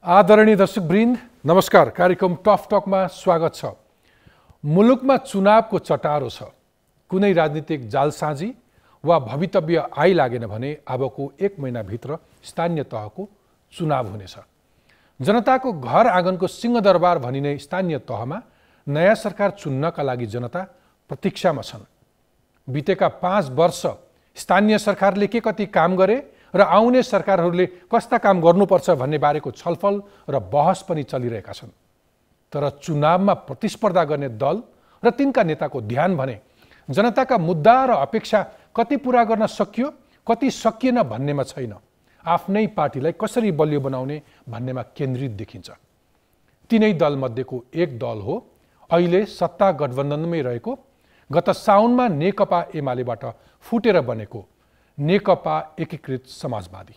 आदरणीय दर्शकवृन्द नमस्कार। कार्यक्रम टफ टकमा स्वागत छ। मुलुकमा चुनावको चटारो छ। कुनै राजनीतिक जालसाजी वा भवितव्य आइलागेन भने अबको 1 महिनाभित्र स्थानीय तहको चुनाव हुनेछ। जनताको घर आँगनको सिंहदरबार भनिने स्थानीय तहमा नयाँ सरकार चुन्नका लागि जनता प्रतीक्षामा छन्। बितेका 5 वर्ष स्थानीय सरकारले के कति काम गरे र आउने सरकारहरूले कस्ता काम गर्नुपर्छ भन्ने बारेको छलफल र बहस पनि चलिरहेका छन्। तर चुनावमा प्रतिस्पर्धा गर्ने दल र तिनका नेताको ध्यान भने जनताका मुद्दा र अपेक्षा कति पूरा गर्न सकियो कति सकिएन भन्नेमा छैन, आफ्नै पार्टीलाई कसरी बलियो बनाउने भन्नेमा केन्द्रित देखिन्छ। तीनै दलमध्येको एक दल हो अहिले सत्ता गठबन्धनमै रहेको, गत साउनमा नेकपा एमालेबाट फुटेर बनेको नेकपा एकीकृत समाजवादी।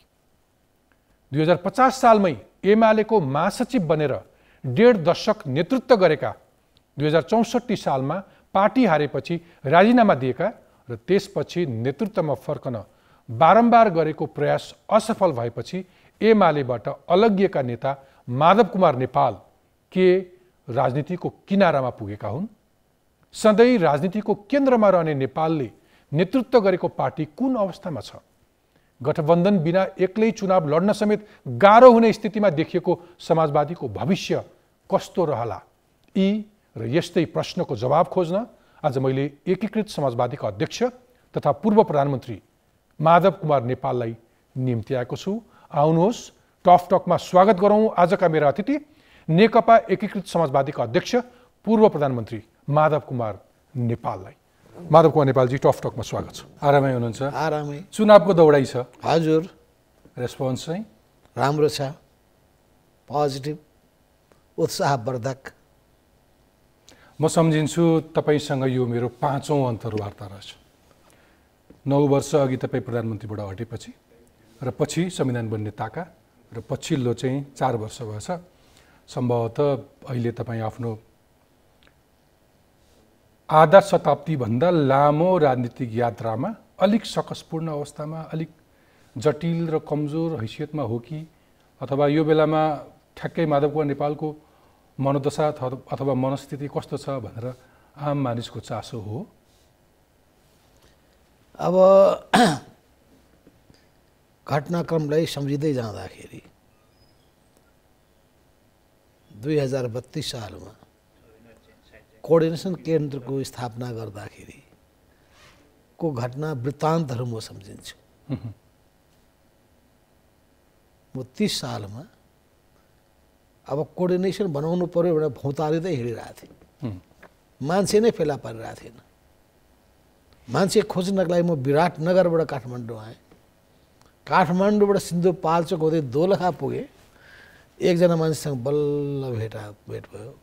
2050 सालमै एमालेको महासचिव बनेर 1.5 दशक नेतृत्व गरेका, 2064 सालमा पार्टी हारेपछि राजीनामा दिएका र त्यसपछि नेतृत्वमा फर्कन बारम्बार गरेको प्रयास असफल भएपछि एमालेबाट अलग्गिएका नेता माधव कुमार नेपाल के राजनीतिको किनारामा पुगेका हुन्? सधैँ राजनीतिको केन्द्रमा रहने नेपालले नेतृत्व गरेको पार्टी कुन अवस्थामा छ? गठबन्धन बिना एक्लै चुनाव लड्न समेत गाह्रो हुने स्थितिमा देखिएको समाजवादीको भविष्य कस्तो रहला? यी र यस्तै प्रश्नको जवाब खोज्न आज मैले एकीकृत समाजवादीका अध्यक्ष तथा पूर्व प्रधानमन्त्री माधव कुमार नेपाललाई निम्ति आएको छु। आउनुहोस् टफ टकमा स्वागत गरौँ आजका मेरा अतिथि नेकपा एकीकृत समाजवादीका अध्यक्ष पूर्व प्रधानमन्त्री माधव कुमार नेपाललाई। माधव कुमार नेपालजी, टफ टकमा स्वागत छ। आरामै हुनुहुन्छ? आरामै। चुनावको दौडाइ छ? हजुर। रेस्पोन्स चाहिँ राम्रो छ, पोजिटिभ, उत्साहवर्धक। म सम्झिन्छु तपाईसँग यो मेरो 5औं अन्तर्वार्ता रहेछ। 9 वर्ष अघि तपाईँ प्रधानमन्त्रीबाट हटेपछि र पछि संविधान बन्ने ताका र पछिल्लो चाहिँ 4 वर्ष भएछ। सम्भवतः अहिले तपाईँ आफ्नो आधा शताब्दीभन्दा लामो राजनीतिक यात्रामा अलिक सकसपूर्ण अवस्थामा, अलिक जटिल र कमजोर हैसियतमा हो कि, अथवा यो बेलामा ठ्याक्कै माधव कुमार नेपालको मनोदशा अथवा मनस्थिति कस्तो छ भनेर आम मानिसको चासो हो? अब घटनाक्रमलाई सम्झिँदै जाँदाखेरि 2032 सालमा कोअर्डिनेसन केन्द्रको स्थापना गर्दाखेरि को घटना वृत्तान्तहरू म सम्झिन्छु। म 30 सालमा अब कोअर्डिनेसन बनाउनु पर्यो भनेर भौतारिँदै हिँडिरहेको थिएँ। मान्छे नै फेला परिरहेको थिएन। मान्छे खोज्नको लागि म विराटनगरबाट काठमाडौँ आएँ। काठमाडौँबाट सिन्धुपाल्चोक हुँदै दोलखा पुगेँ। एकजना मान्छेसँग बल्ल भेट भयो।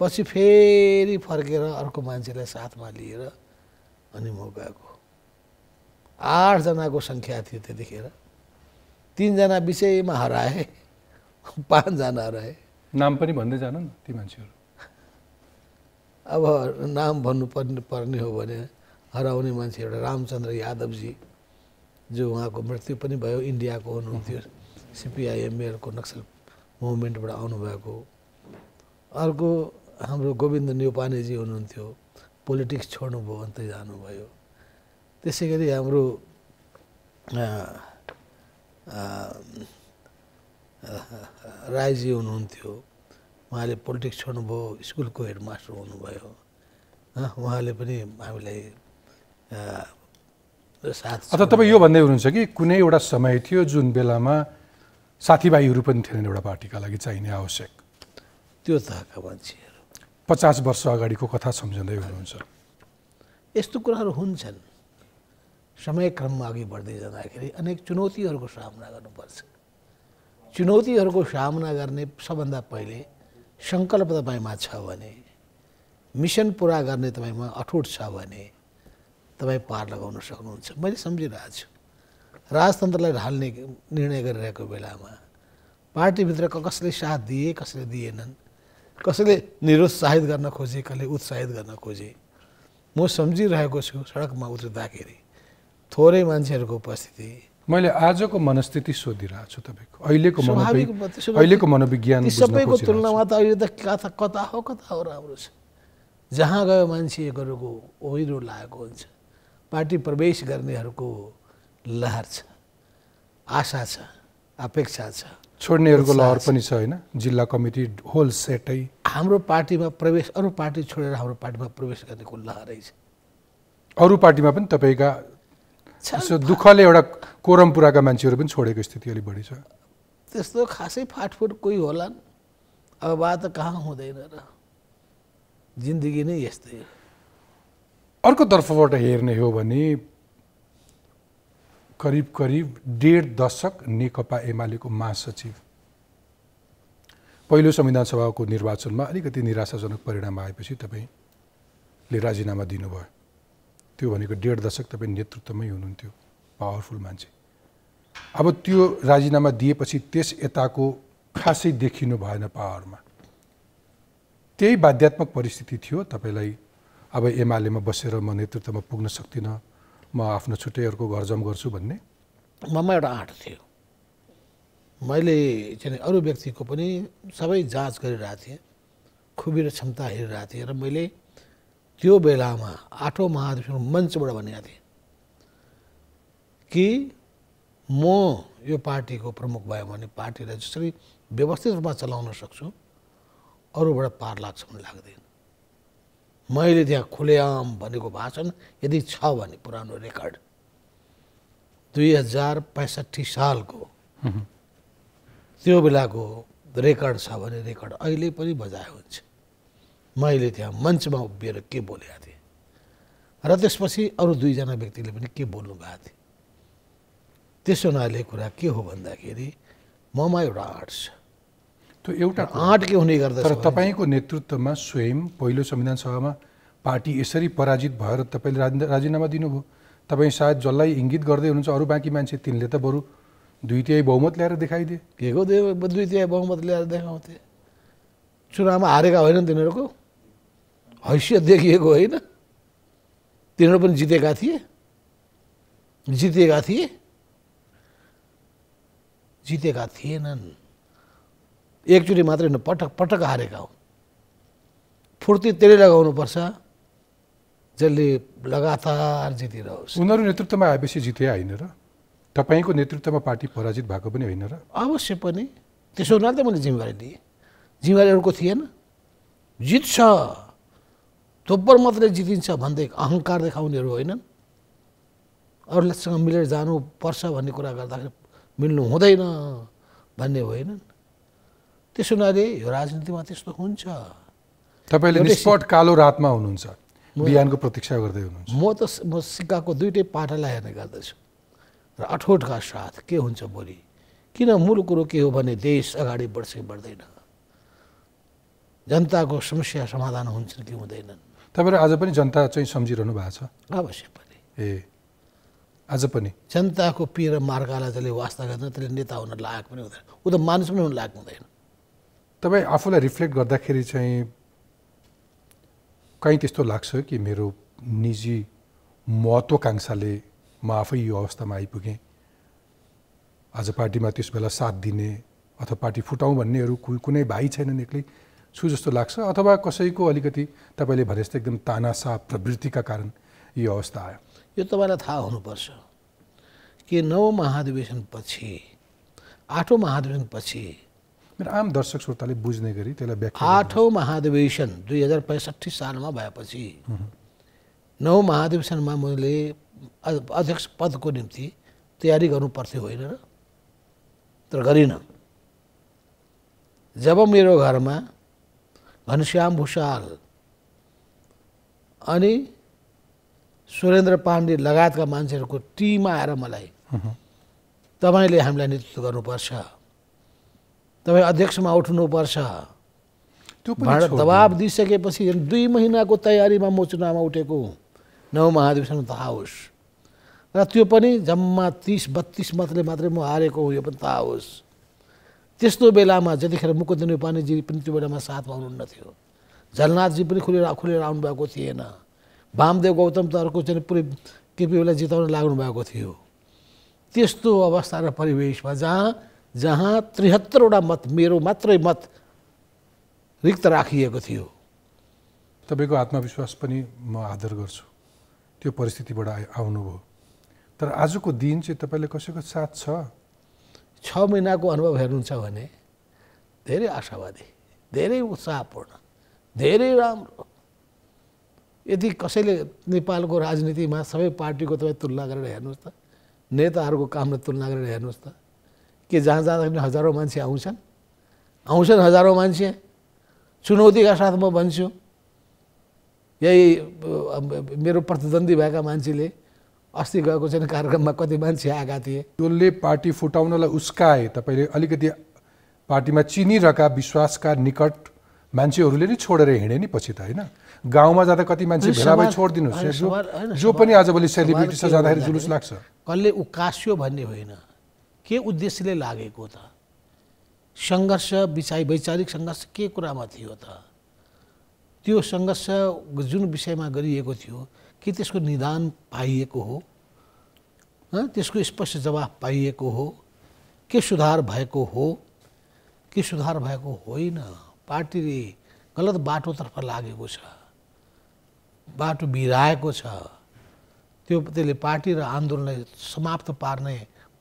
पछि फेरि फर्केर अर्को मान्छेलाई साथमा लिएर अनि म गएको। 8 जनाको सङ्ख्या थियो त्यतिखेर। 3 जना विषयमा हराए, 5 जना रहे। नाम पनि भन्दै जानु न ती मान्छेहरू। अब नाम भन्नुपर्ने हो भने हराउने मान्छे एउटा रामचन्द्र यादवजी, जो उहाँको मृत्यु पनि भयो, इन्डियाको हुनुहुन्थ्यो, सिपिआइएमएलको नक्सल मुभमेन्टबाट आउनुभएको। अर्को हाम्रो गोविन्द न्यौपानेजी हुनुहुन्थ्यो, पोलिटिक्स छोड्नुभयो, अन्तै जानुभयो। त्यसै गरी हाम्रो राईजी हुनुहुन्थ्यो, उहाँले पोलिटिक्स छोड्नुभयो, स्कुलको हेडमास्टर हुनुभयो। उहाँले पनि हामीलाई साथ। अथवा तपाईँ यो भन्दै हुनुहुन्छ कि कुनै एउटा समय थियो जुन बेलामा साथीभाइहरू पनि थिएनन् एउटा पार्टीका लागि चाहिने आवश्यक? त्यो तहका मान्छेहरू 50 वर्ष अगाडिको कथा सम्झँदै हुनुहुन्छ? यस्तो कुराहरू हुन्छन्। समयक्रममा अघि बढ्दै जाँदाखेरि अनेक चुनौतीहरूको सामना गर्नुपर्छ। चुनौतीहरूको सामना गर्ने सबभन्दा पहिले सङ्कल्प तपाईँमा छ भने, मिसन पुरा गर्ने तपाईँमा अठोट छ भने तपाईँ पार लगाउन सक्नुहुन्छ। मैले सम्झिरहेको छु, राजतन्त्रलाई ढाल्ने निर्णय गरिरहेको बेलामा पार्टीभित्र कसले साथ दिए, कसले दिएनन्, कसैले निरुत्साहित गर्न खोजे, कसले उत्साहित गर्न खोजे। म सम्झिरहेको छु सडकमा उत्रिँदाखेरि थोरै मान्छेहरूको उपस्थिति, मैले आजको मनस्थिति सोधिरहेको छु तपाईँको अहिलेको स्वाभाविक अहिलेको मनोविज्ञान ती सबैको तुलनामा त अहिले त कता हो राम्रो छ। जहाँ गयो मान्छेहरूको ओहिरो लागेको हुन्छ, पार्टी प्रवेश गर्नेहरूको लहर छ, आशा छ, अपेक्षा छ। छोड्नेहरूको लहर पनि छ होइन, जिल्ला कमिटी होल सेटै हाम्रो पार्टीमा प्रवेश, अरू पार्टी छोडेर हाम्रो पार्टीमा प्रवेश गर्नेको लहरै छ। अरू पार्टीमा पनि तपाईँका दुःखले एउटा कोरम पुराका मान्छेहरू पनि छोडेको स्थिति अलिक बढी छ। त्यस्तो खासै फाटफुट कोही होलान्, अब बात त कहाँ हुँदैन र, जिन्दगी नै यस्तै हो। अर्कोतर्फबाट हेर्ने हो भने करिब करिब 1.5 दशक नेकपा एमालेको महासचिव पहिलो संविधान सभाको निर्वाचनमा अलिकति निराशाजनक परिणाम आएपछि तपाईँले राजीनामा दिनुभयो। त्यो भनेको 1.5 दशक तपाईँ नेतृत्वमै हुनुहुन्थ्यो, पावरफुल मान्छे। अब त्यो राजीनामा दिएपछि त्यस यताको खासै देखिनु भएन पावरमा। त्यही बाध्यात्मक परिस्थिति थियो तपाईँलाई, अब एमालेमा बसेर म नेतृत्वमा पुग्न सक्दिनँ, म आफ्नो छुट्टै अर्को घर जम गर्छु भन्ने? ममा एउटा आँट थियो। मैले चाहिँ अरू व्यक्तिको पनि सबै जाँच गरिरहेको थिएँ, खुबी र क्षमता हेरिरहेको थिएँ र मैले त्यो बेलामा 8औं महाधिवेशन मञ्चबाट भनेको थिएँ कि म यो पार्टीको प्रमुख भयो भने पार्टीलाई जसरी व्यवस्थित रूपमा चलाउन सक्छु, अरूबाट पार लाग्छ भन्ने लाग्दैन। मैले त्यहाँ खुलेआम भनेको भाषण यदि छ भने पुरानो रेकर्ड 2065 सालको त्यो बेलाको रेकर्ड छ भने रेकर्ड अहिले पनि बजाए हुन्छ। मैले त्यहाँ मञ्चमा उभिएर के बोलेको थिएँ र त्यसपछि अरू 2 जना व्यक्तिले पनि के बोल्नु भएको थियो। त्यसो हुनाले कुरा के हो भन्दाखेरि ममा एउटा आँट छ। त्यो एउटा आँट के हुने गर्दछ, तर तपाईँको नेतृत्वमा स्वयं पहिलो संविधान सभामा पार्टी यसरी पराजित भएर तपाईँले राजीनामा दिनुभयो। तपाईँ सायद जसलाई इङ्गित गर्दै हुनुहुन्छ अरू बाँकी मान्छे, तिनले त बरु 2/3 बहुमत ल्याएर देखाइदिए। के को 2/3 बहुमत ल्याएर देखाउँथे? चुनावमा हारेका होइनन्, तिनीहरूको हैसियत देखिएको होइन। तिनीहरू पनि जितेका थिए, जितेका थिएनन्। एकचोटि मात्रै न, पटक पटक हारेका हुन्। फुर्ती त्यसले लगाउनुपर्छ जसले लगातार जितिरहोस्। उनीहरू नेतृत्वमा आएपछि जिते होइन र? तपाईँको नेतृत्वमा पार्टी पराजित भएको पनि होइन र? अवश्य पनि। त्यसो हुनाले त मैले जिम्मेवारी लिएँ। जिम्मेवारी अरूको थिएन। जित्छ, दोब्बर मात्रै जितिन्छ भन्दै अहङ्कार देखाउनेहरू होइनन्। अरूसँग मिलेर जानुपर्छ भन्ने कुरा गर्दाखेरि मिल्नु हुँदैन भन्ने होइनन्। त्यसो हुनाले यो राजनीतिमा त्यस्तो हुन्छ। तपाईँले निष्पट कालो रातमा हुनुहुन्छ, बिहानको प्रतीक्षा गर्दै हुनुहुन्छ। म सिक्काको 2टै पाटालाई हेर्ने गर्दछु र अठोटका साथ के हुन्छ भोलि। किन मूल कुरो के हो भने देश अगाडि बढ्छ कि बढ्दैन, जनताको समस्या समाधान हुन्छन् कि हुँदैनन्। तपाईँले आज पनि जनता चाहिँ सम्झिरहनु भएको छ? अवश्य पनि। आज पनि जनताको पीर र मार्कालाई जसले वास्ता गर्दैन त्यसले नेता हुन लायक पनि हुँदैन, ऊ त मानिस पनि हुन लायक हुँदैन। तपाईँ आफूलाई रिफ्लेक्ट गर्दाखेरि चाहिँ कहीँ त्यस्तो लाग्छ कि मेरो निजी महत्त्वाकांक्षाले म आफै यो अवस्थामा आइपुगेँ, आज पार्टीमा त्यस बेला साथ दिने अथवा पार्टी फुटाउँ भन्नेहरू कुनै भाइ छैनन्, एक्लै छु जस्तो लाग्छ? अथवा कसैको अलिकति तपाईँले भने जस्तो एकदम तानासा प्रवृत्तिका कारण यो अवस्था आयो? यो तपाईँलाई थाहा हुनुपर्छ कि 9औं महाधिवेशनपछि 8औं महाधिवेशनपछि, मेरो आम दर्शक श्रोताले बुझ्ने गरी त्यसलाई व्याख्या। 8औं महाधिवेशन 2065 सालमा भएपछि 9औं महाधिवेशनमा मैले अध्यक्ष पदको निम्ति तयारी गर्नुपर्थ्यो होइन र? तर गरिनँ। जब मेरो घरमा घनश्याम भूषाल अनि सुरेन्द्र पाण्डे लगायतका मान्छेहरूको टिम आएर मलाई तपाईँले हामीलाई नेतृत्व गर्नुपर्छ, तपाईँ अध्यक्षमा उठ्नुपर्छ दबाब दिइसकेपछि 2 महिनाको तयारीमा म चुनावमा उठेको 9औं महाधिवेशन थाहा होस् र त्यो पनि जम्मा 30-32 मतले मात्रै म हारेको हो, यो पनि थाहा होस्। त्यस्तो बेलामा जतिखेर मुकुन्द नेपालीजी पनि त्यो बेलामा साथमा हुनुहुन्न थियो, झलनाथजी पनि खुलेर आउनुभएको थिएन, वामदेव गौतम त अर्को चाहिँ पुरै केपीलाई जिताउन लाग्नु भएको थियो। त्यस्तो अवस्था र परिवेशमा जहाँ 73वटा मत मेरो मात्रै मत रिक्त राखिएको थियो। तपाईँको आत्मविश्वास पनि म आदर गर्छु, त्यो परिस्थितिबाट आउनुभयो। तर आजको दिन चाहिँ तपाईँले कसैको साथ छ? 6 महिनाको अनुभव हेर्नुहुन्छ भने धेरै आशावादी, धेरै उत्साहपूर्ण, धेरै राम्रो। यदि कसैले नेपालको राजनीतिमा सबै पार्टीको तपाईँ तुलना गरेर हेर्नुहोस् त, नेताहरूको कामले तुलना गरेर हेर्नुहोस् त, के जहाँ जाँदाखेरि हजारौँ मान्छे आउँछन् हजारौँ मान्छे। चुनौतीका साथ म भन्छु, यही मेरो प्रतिद्वन्दी भएका मान्छेले अस्ति गएको छैन कार्यक्रममा कति मान्छे आएका थिए। जसले पार्टी फुटाउनलाई उस्काए, तपाईँले अलिकति पार्टीमा चिनिरहेका विश्वासका निकट मान्छेहरूले नै छोडेर हिँडे नि पछि त, होइन? गाउँमा जाँदा कति मान्छे भेला भई छोडिदिनुहोस्, जो पनि आजभोलि सेलिब्रिटी छ, जाँदाखेरि जुलुस लाग्छ। कसले उकास्यो भन्ने होइन, के उद्देश्यले लागेको त? सङ्घर्ष वैचारिक सङ्घर्ष के कुरामा थियो त? त्यो सङ्घर्ष जुन विषयमा गरिएको थियो, के त्यसको निदान पाइएको हो? त्यसको स्पष्ट जवाफ पाइएको हो? के सुधार भएको हो कि सुधार भएको होइन? पार्टीले गलत बाटोतर्फ लागेको छ, बाटो बिराएको छ। त्यसले पार्टी र आन्दोलनलाई समाप्त पार्ने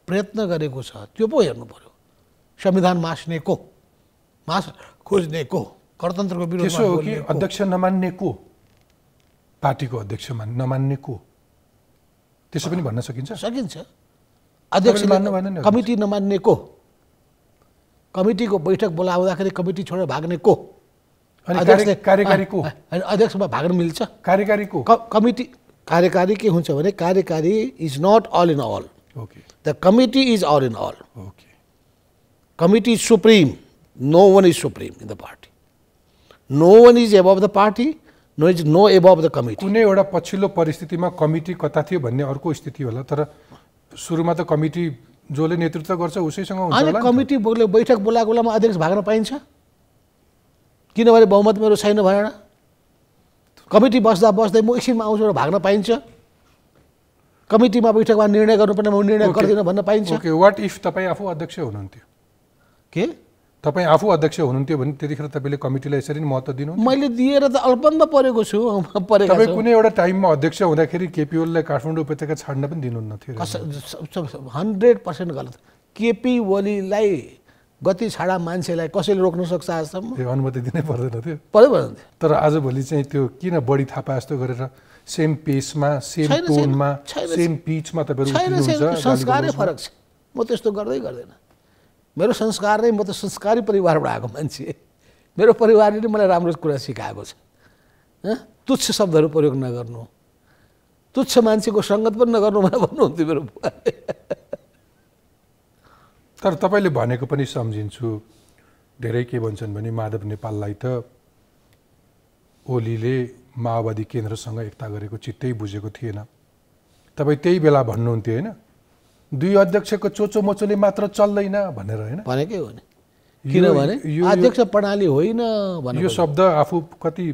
प्रयत्न गरेको छ। त्यो पो हेर्नु पर्यो। संविधान मास्ने को, खोज्ने को, गणतन्त्रको विरोधमा त्यसो हो कि अध्यक्ष नमान्ने को, पार्टीको अध्यक्ष नमान्ने को, त्यसो पनि भन्न सकिन्छ? सकिन्छ। अध्यक्ष कमिटी नमान्ने को, कमिटीको बैठक बोलाउँदाखेरि कमिटी छोडेर भाग्ने को, कार्यकारी को, अध्यक्षमा भाग्न मिल्छ? कार्यकारी को, कमिटी कार्यकारी के हुन्छ भने कार्यकारी is not all in all, the committee is all in all. Committee is supreme, no one is supreme in the party, no one is above the party, no above the committee. कुनै एउटा पछिल्लो परिस्थितिमा committee कता थियो भन्ने अर्को स्थिति होला, तर सुरुमा त कमिटी जसले नेतृत्व गर्छ उसैसँग हुन्छ होला। कमिटी बैठक बोलाएको बेलामा अध्यक्ष भाग्न पाइन्छ? किनभने बहुमत मेरो छैन भनेर कमिटी बस्दै म एकछिनमा आउँछु र भाग्न पाइन्छ? कमिटीमा बैठकमा निर्णय गर्नुपर्ने म निर्णय गर्दिनँ भन्न पाइन्छ? ओके, व्हाट इफ तपाईँ आफू अध्यक्ष हुनुहुन्थ्यो? के तपाईँ आफू अध्यक्ष हुनुहुन्थ्यो भने त्यतिखेर तपाईँले कमिटीलाई यसरी नै महत्त्व दिनु? मैले दिएर त अल्पन्द परेको छु। तपाईँ कुनै एउटा टाइममा अध्यक्ष हुँदाखेरि केपी ओलीलाई काठमाडौँ उपत्यका छाड्न पनि दिनुहुन्न थियो? 100% गलत। केपी ओलीलाई गति छाडा मान्छेलाई कसैले रोक्न सक्छ आजसम्म? अनुमति दिनै पर्दैन थियो? पर्दैन। तर आजभोलि चाहिँ त्यो किन बढी थापा जस्तो गरेर सेम पेसमा, सेम टोनमा, सेम पिचमा तपाईँहरू उठ्नुहुन्छ? संस्कारै फरक छ। म त्यस्तो गर्दैन। मेरो संस्कार नै, म त संस्कारी परिवारबाट आएको मान्छे। मेरो परिवारले नै मलाई राम्रो कुरा सिकाएको छ। तुच्छ शब्दहरू प्रयोग नगर्नु, तुच्छ मान्छेको सङ्गत पनि नगर्नु भनेर भन्नुहुन्थ्यो मेरो बुवाले। तर तपाईँले भनेको पनि सम्झिन्छु। धेरै के भन्छन् भने माधव नेपाललाई त ओलीले माओवादी केन्द्रसँग एकता गरेको चित्तै बुझेको थिएन। तपाईँ त्यही बेला भन्नुहुन्थ्यो, होइन? दुई अध्यक्षको चोचो मोचोले मात्र चल्दैन भनेर, होइन? भनेकै हो नि। किनभने अध्यक्ष प्रणाली होइन यो शब्द आफू कति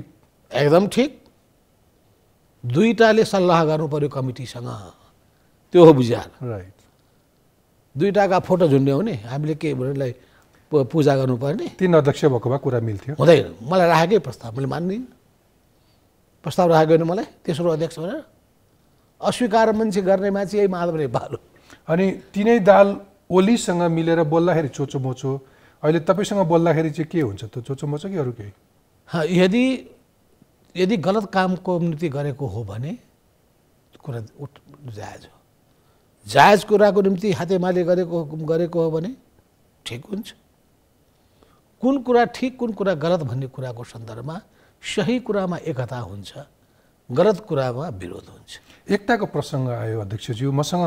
एकदम ठिक। दुईटाले सल्लाह गर्नु पर्यो कमिटीसँग, त्यो हो विचार। राइट। दुईटाका फोटो झुन्ड्याउने, हामीले के भनेलाई पूजा गर्नुपर्ने। 3 अध्यक्ष भएको भए कुरा मिल्थ्यो। हुँदैन। मलाई राखेकै प्रस्ताव मैले मान्दिनँ। प्रस्ताव राखेको होइन मलाई तेस्रो अध्यक्ष भनेर। अस्वीकार मान्छे गर्ने मान्छे यही माधव नेपाल हो। अनि तिनै दाल ओलीसँग मिलेर बोल्दाखेरि चोचो मोचो, अहिले तपाईँसँग बोल्दाखेरि चाहिँ के हुन्छ त? चोचो मोचो कि अरू केही? यदि गलत कामको निम्ति गरेको हो भने कुरा जायज हो। जायज कुराको निम्ति हातेमाले गरेको हो भने ठिक हुन्छ। कुन कुरा ठिक कुन कुरा गलत भन्ने कुराको सन्दर्भमा सही कुरामा एकता हुन्छ, गलत कुरामा विरोध हुन्छ। एकताको प्रसङ्ग आयो अध्यक्षज्यू मसँग।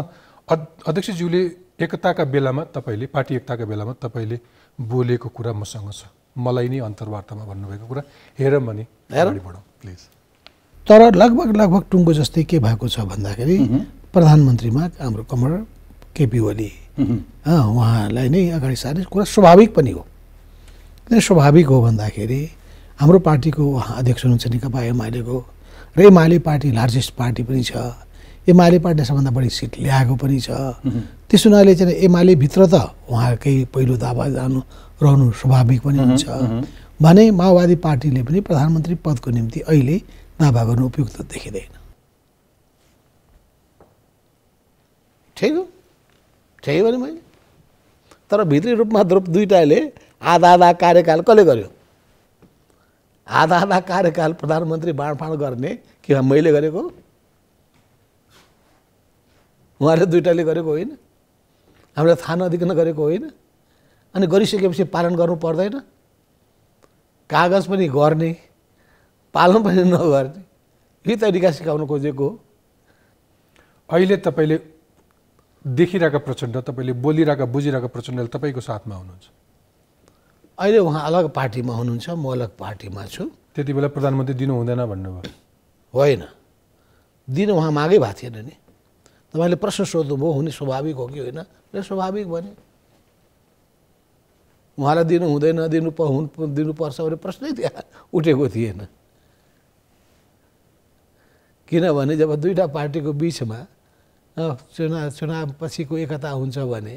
अध्यक्षज्यूले एकताका बेलामा तपाईँले, पार्टी एकताका बेलामा तपाईँले बोलेको कुरा मसँग छ, मलाई नै अन्तर्वार्तामा भन्नुभएको कुरा हेरौँ भने अगाडि बढौँ प्लिज। तर लगभग टुङ्गो जस्तै के भएको छ भन्दाखेरि प्रधानमन्त्रीमा हाम्रो कमरेड केपी ओली उहाँलाई नै अगाडि सार्ने कुरा स्वाभाविक पनि हो। किन स्वाभाविक हो भन्दाखेरि हाम्रो पार्टीको उहाँ अध्यक्ष हुनुहुन्छ नेकपा एमालेको, र एमाले पार्टी लार्जेस्ट पार्टी पनि छ। एमाले पार्टीले सबभन्दा बढी सिट ल्याएको पनि छ। त्यस हुनाले चाहिँ एमाले भित्र त उहाँकै पहिलो दावा रहनु स्वाभाविक पनि हुन्छ भने माओवादी पार्टीले पनि प्रधानमन्त्री पदको निम्ति अहिले दावा गर्नु उपयुक्त देखिँदैन। ठिक हो, ठिकै भने मैले तर भित्री रूपमा दुईटाले आधा आधा कार्यकाल कसले गर्यो? आधा आधा कार्यकाल प्रधानमन्त्री बाँडफाँड गर्ने कि मैले गरेको? उहाँले दुईटाले गरेको होइन, हामीलाई थाहा नदिकन गरेको होइन। अनि गरिसकेपछि पालन गर्नु पर्दैन? कागज पनि गर्ने पालन पनि नगर्ने, यही तरिका सिकाउनु खोजेको हो। अहिले तपाईँले देखिरहेका प्रचण्ड, तपाईँले बोलिरहेका बुझिरहेका प्रचण्डले तपाईँको साथमा हुनुहुन्छ? अहिले उहाँ अलग पार्टीमा हुनुहुन्छ, म अलग पार्टीमा छु। त्यति बेला प्रधानमन्त्री दिनु हुँदैन भन्नुभयो? होइन, दिन उहाँ मागै भएको थिएन नि। तपाईँले प्रश्न सोध्नुभयो हुने स्वाभाविक हो कि होइन, स्वाभाविक भने उहाँलाई दिनु हुँदैन दिनुपर्छ भने प्रश्नै त्यहाँ उठेको थिएन। किनभने जब दुईटा पार्टीको बिचमा चुनाव पछिको एकता हुन्छ भने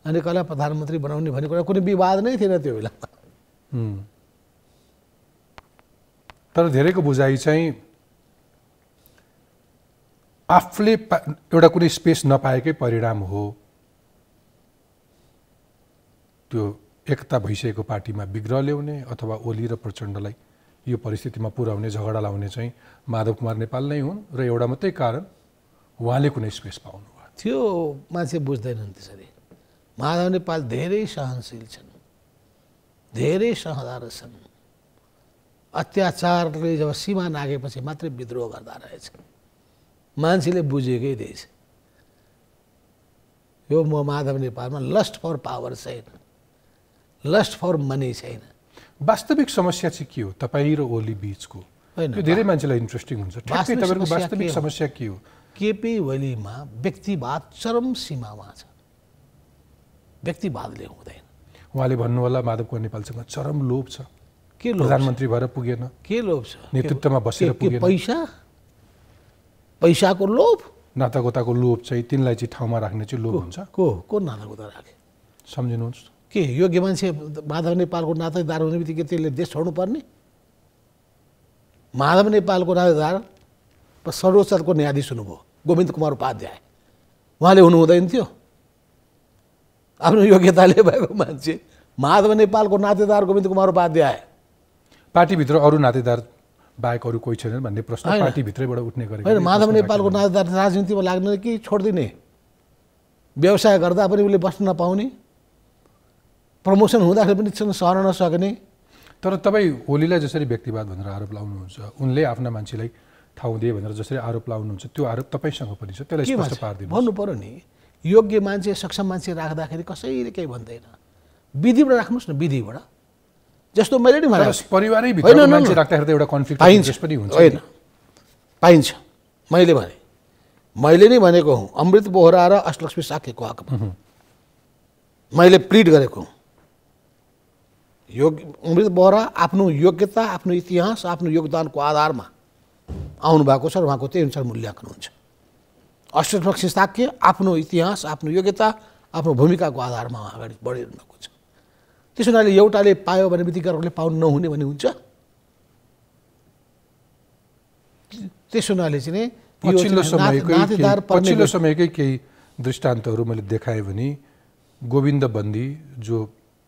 अनि कसलाई प्रधानमन्त्री बनाउने भन्ने कुरा कुनै विवाद नै थिएन त्यो बेलामा। तर धेरैको बुझाइ चाहिँ आफूले एउटा कुनै स्पेस नपाएकै परिणाम हो त्यो एकता भइसकेको पार्टीमा विग्रह ल्याउने अथवा ओली र प्रचण्डलाई यो परिस्थितिमा पुर्याउने, झगडा लाउने चाहिँ माधव कुमार नेपाल नै हुन् र एउटा मात्रै कारण उहाँले कुनै स्पेस पाउनु भयो। त्यो मान्छे बुझ्दैनन् त्यसरी। माधव नेपाल धेरै सहनशील छन्, धेरै सहदार छन्। अत्याचारले जब सीमा नागेपछि मात्रै विद्रोह गर्दा रहेछ। मान्छेले बुझेकै रहेछ यो माधव नेपालमा लस्ट फर पावर छैन, लस्ट फर मनी छैन। वास्तविक समस्या चाहिँ के हो तपाईँ र ओली बिचको? त्यो धेरै मान्छेलाई इन्ट्रेस्टिङ हुन्छ। ठ्याक्कै तपाईँको वास्तविक समस्या के हो? केपी ओलीमा व्यक्तिवाद चरम सीमामा छ, व्यक्तिवादले हुँदैन। उहाँले भन्नु होला माधव कुमार नेपालसँग चरम लोभ छ, के लोभ? प्रधानमन्त्री भएर पुगेन, के लोभ छ? नेतृत्वमा बसेर पुगेन, पैसाको लोभ, नातागोताको लोभ चाहिँ तिनलाई चाहिँ ठाउँमा राख्ने चाहिँ लोभ हुन्छ। को नातागोता राखे? सम्झिनुहोस् के योग्य मान्छे माधव नेपालको नातेदार हुने बित्तिकै त्यसले देश छोड्नु पर्ने? माधव नेपालको नातेदार सर्वोच्चको न्यायाधीश हुनुभयो गोविन्द कुमार उपाध्याय, उहाँले हुनु हुँदैन थियो? आफ्नो योग्यताले भएको मान्छे माधव नेपालको नातेदार गोविन्द कुमार उपाध्याय। पार्टीभित्र अरू नातेदार बाहेक अरू कोही छैनन् भन्ने प्रश्न पार्टीभित्रैबाट उठ्ने गरेको होइन। माधव नेपालको नातेदार राजनीतिमा लाग्ने कि छोडिदिने? व्यवसाय गर्दा पनि उसले बस्न नपाउने, प्रमोसन हुँदाखेरि पनि सहन नसक्ने। तर तपाईँ ओलीलाई जसरी व्यक्तिवाद भनेर आरोप लाउनुहुन्छ, उनले आफ्ना मान्छेलाई ठाउँ दिए भनेर जसरी आरोप लाउनुहुन्छ, त्यो आरोप तपाईँसँग पनि छ, त्यसलाई स्पष्ट पारिदिनु भन्नु पर्यो नि। योग्य मान्छे सक्षम मान्छे राख्दाखेरि कसैले केही भन्दैन। विधिबाट राख्नुहोस् न, विधिबाट। जस्तो मैले नि भने परिवारै भित्र मान्छे राख्दाखेरि त एउटा कन्फ्लिक्ट पनि हुन्छ। होइन, पाइन्छ। मैले नै भनेको हुँ अमृत बोहरा र अष्टलक्ष्मी साक्यको हकमा मैले प्लिड गरेको हुँ। अमृत बोहरा आफ्नो योग्यता, आफ्नो इतिहास, आफ्नो योगदानको आधारमा आउनु भएको छ र उहाँको त्यही अनुसार मूल्याङ्कन हुन्छ। अष्टलक्ष्मी साक्य आफ्नो इतिहास, आफ्नो योग्यता, आफ्नो भूमिकाको आधारमा अगाडि बढिरहनु भएको छ। त्यस हुनाले एउटाले पायो भने बित्तिकै अर्कोले पाउनु नहुने भन्ने हुन्छ। त्यस हुनाले चाहिँ पछिल्लो समयकै केही दृष्टान्तहरू मैले देखाएँ भने गोविन्द बन्दी जो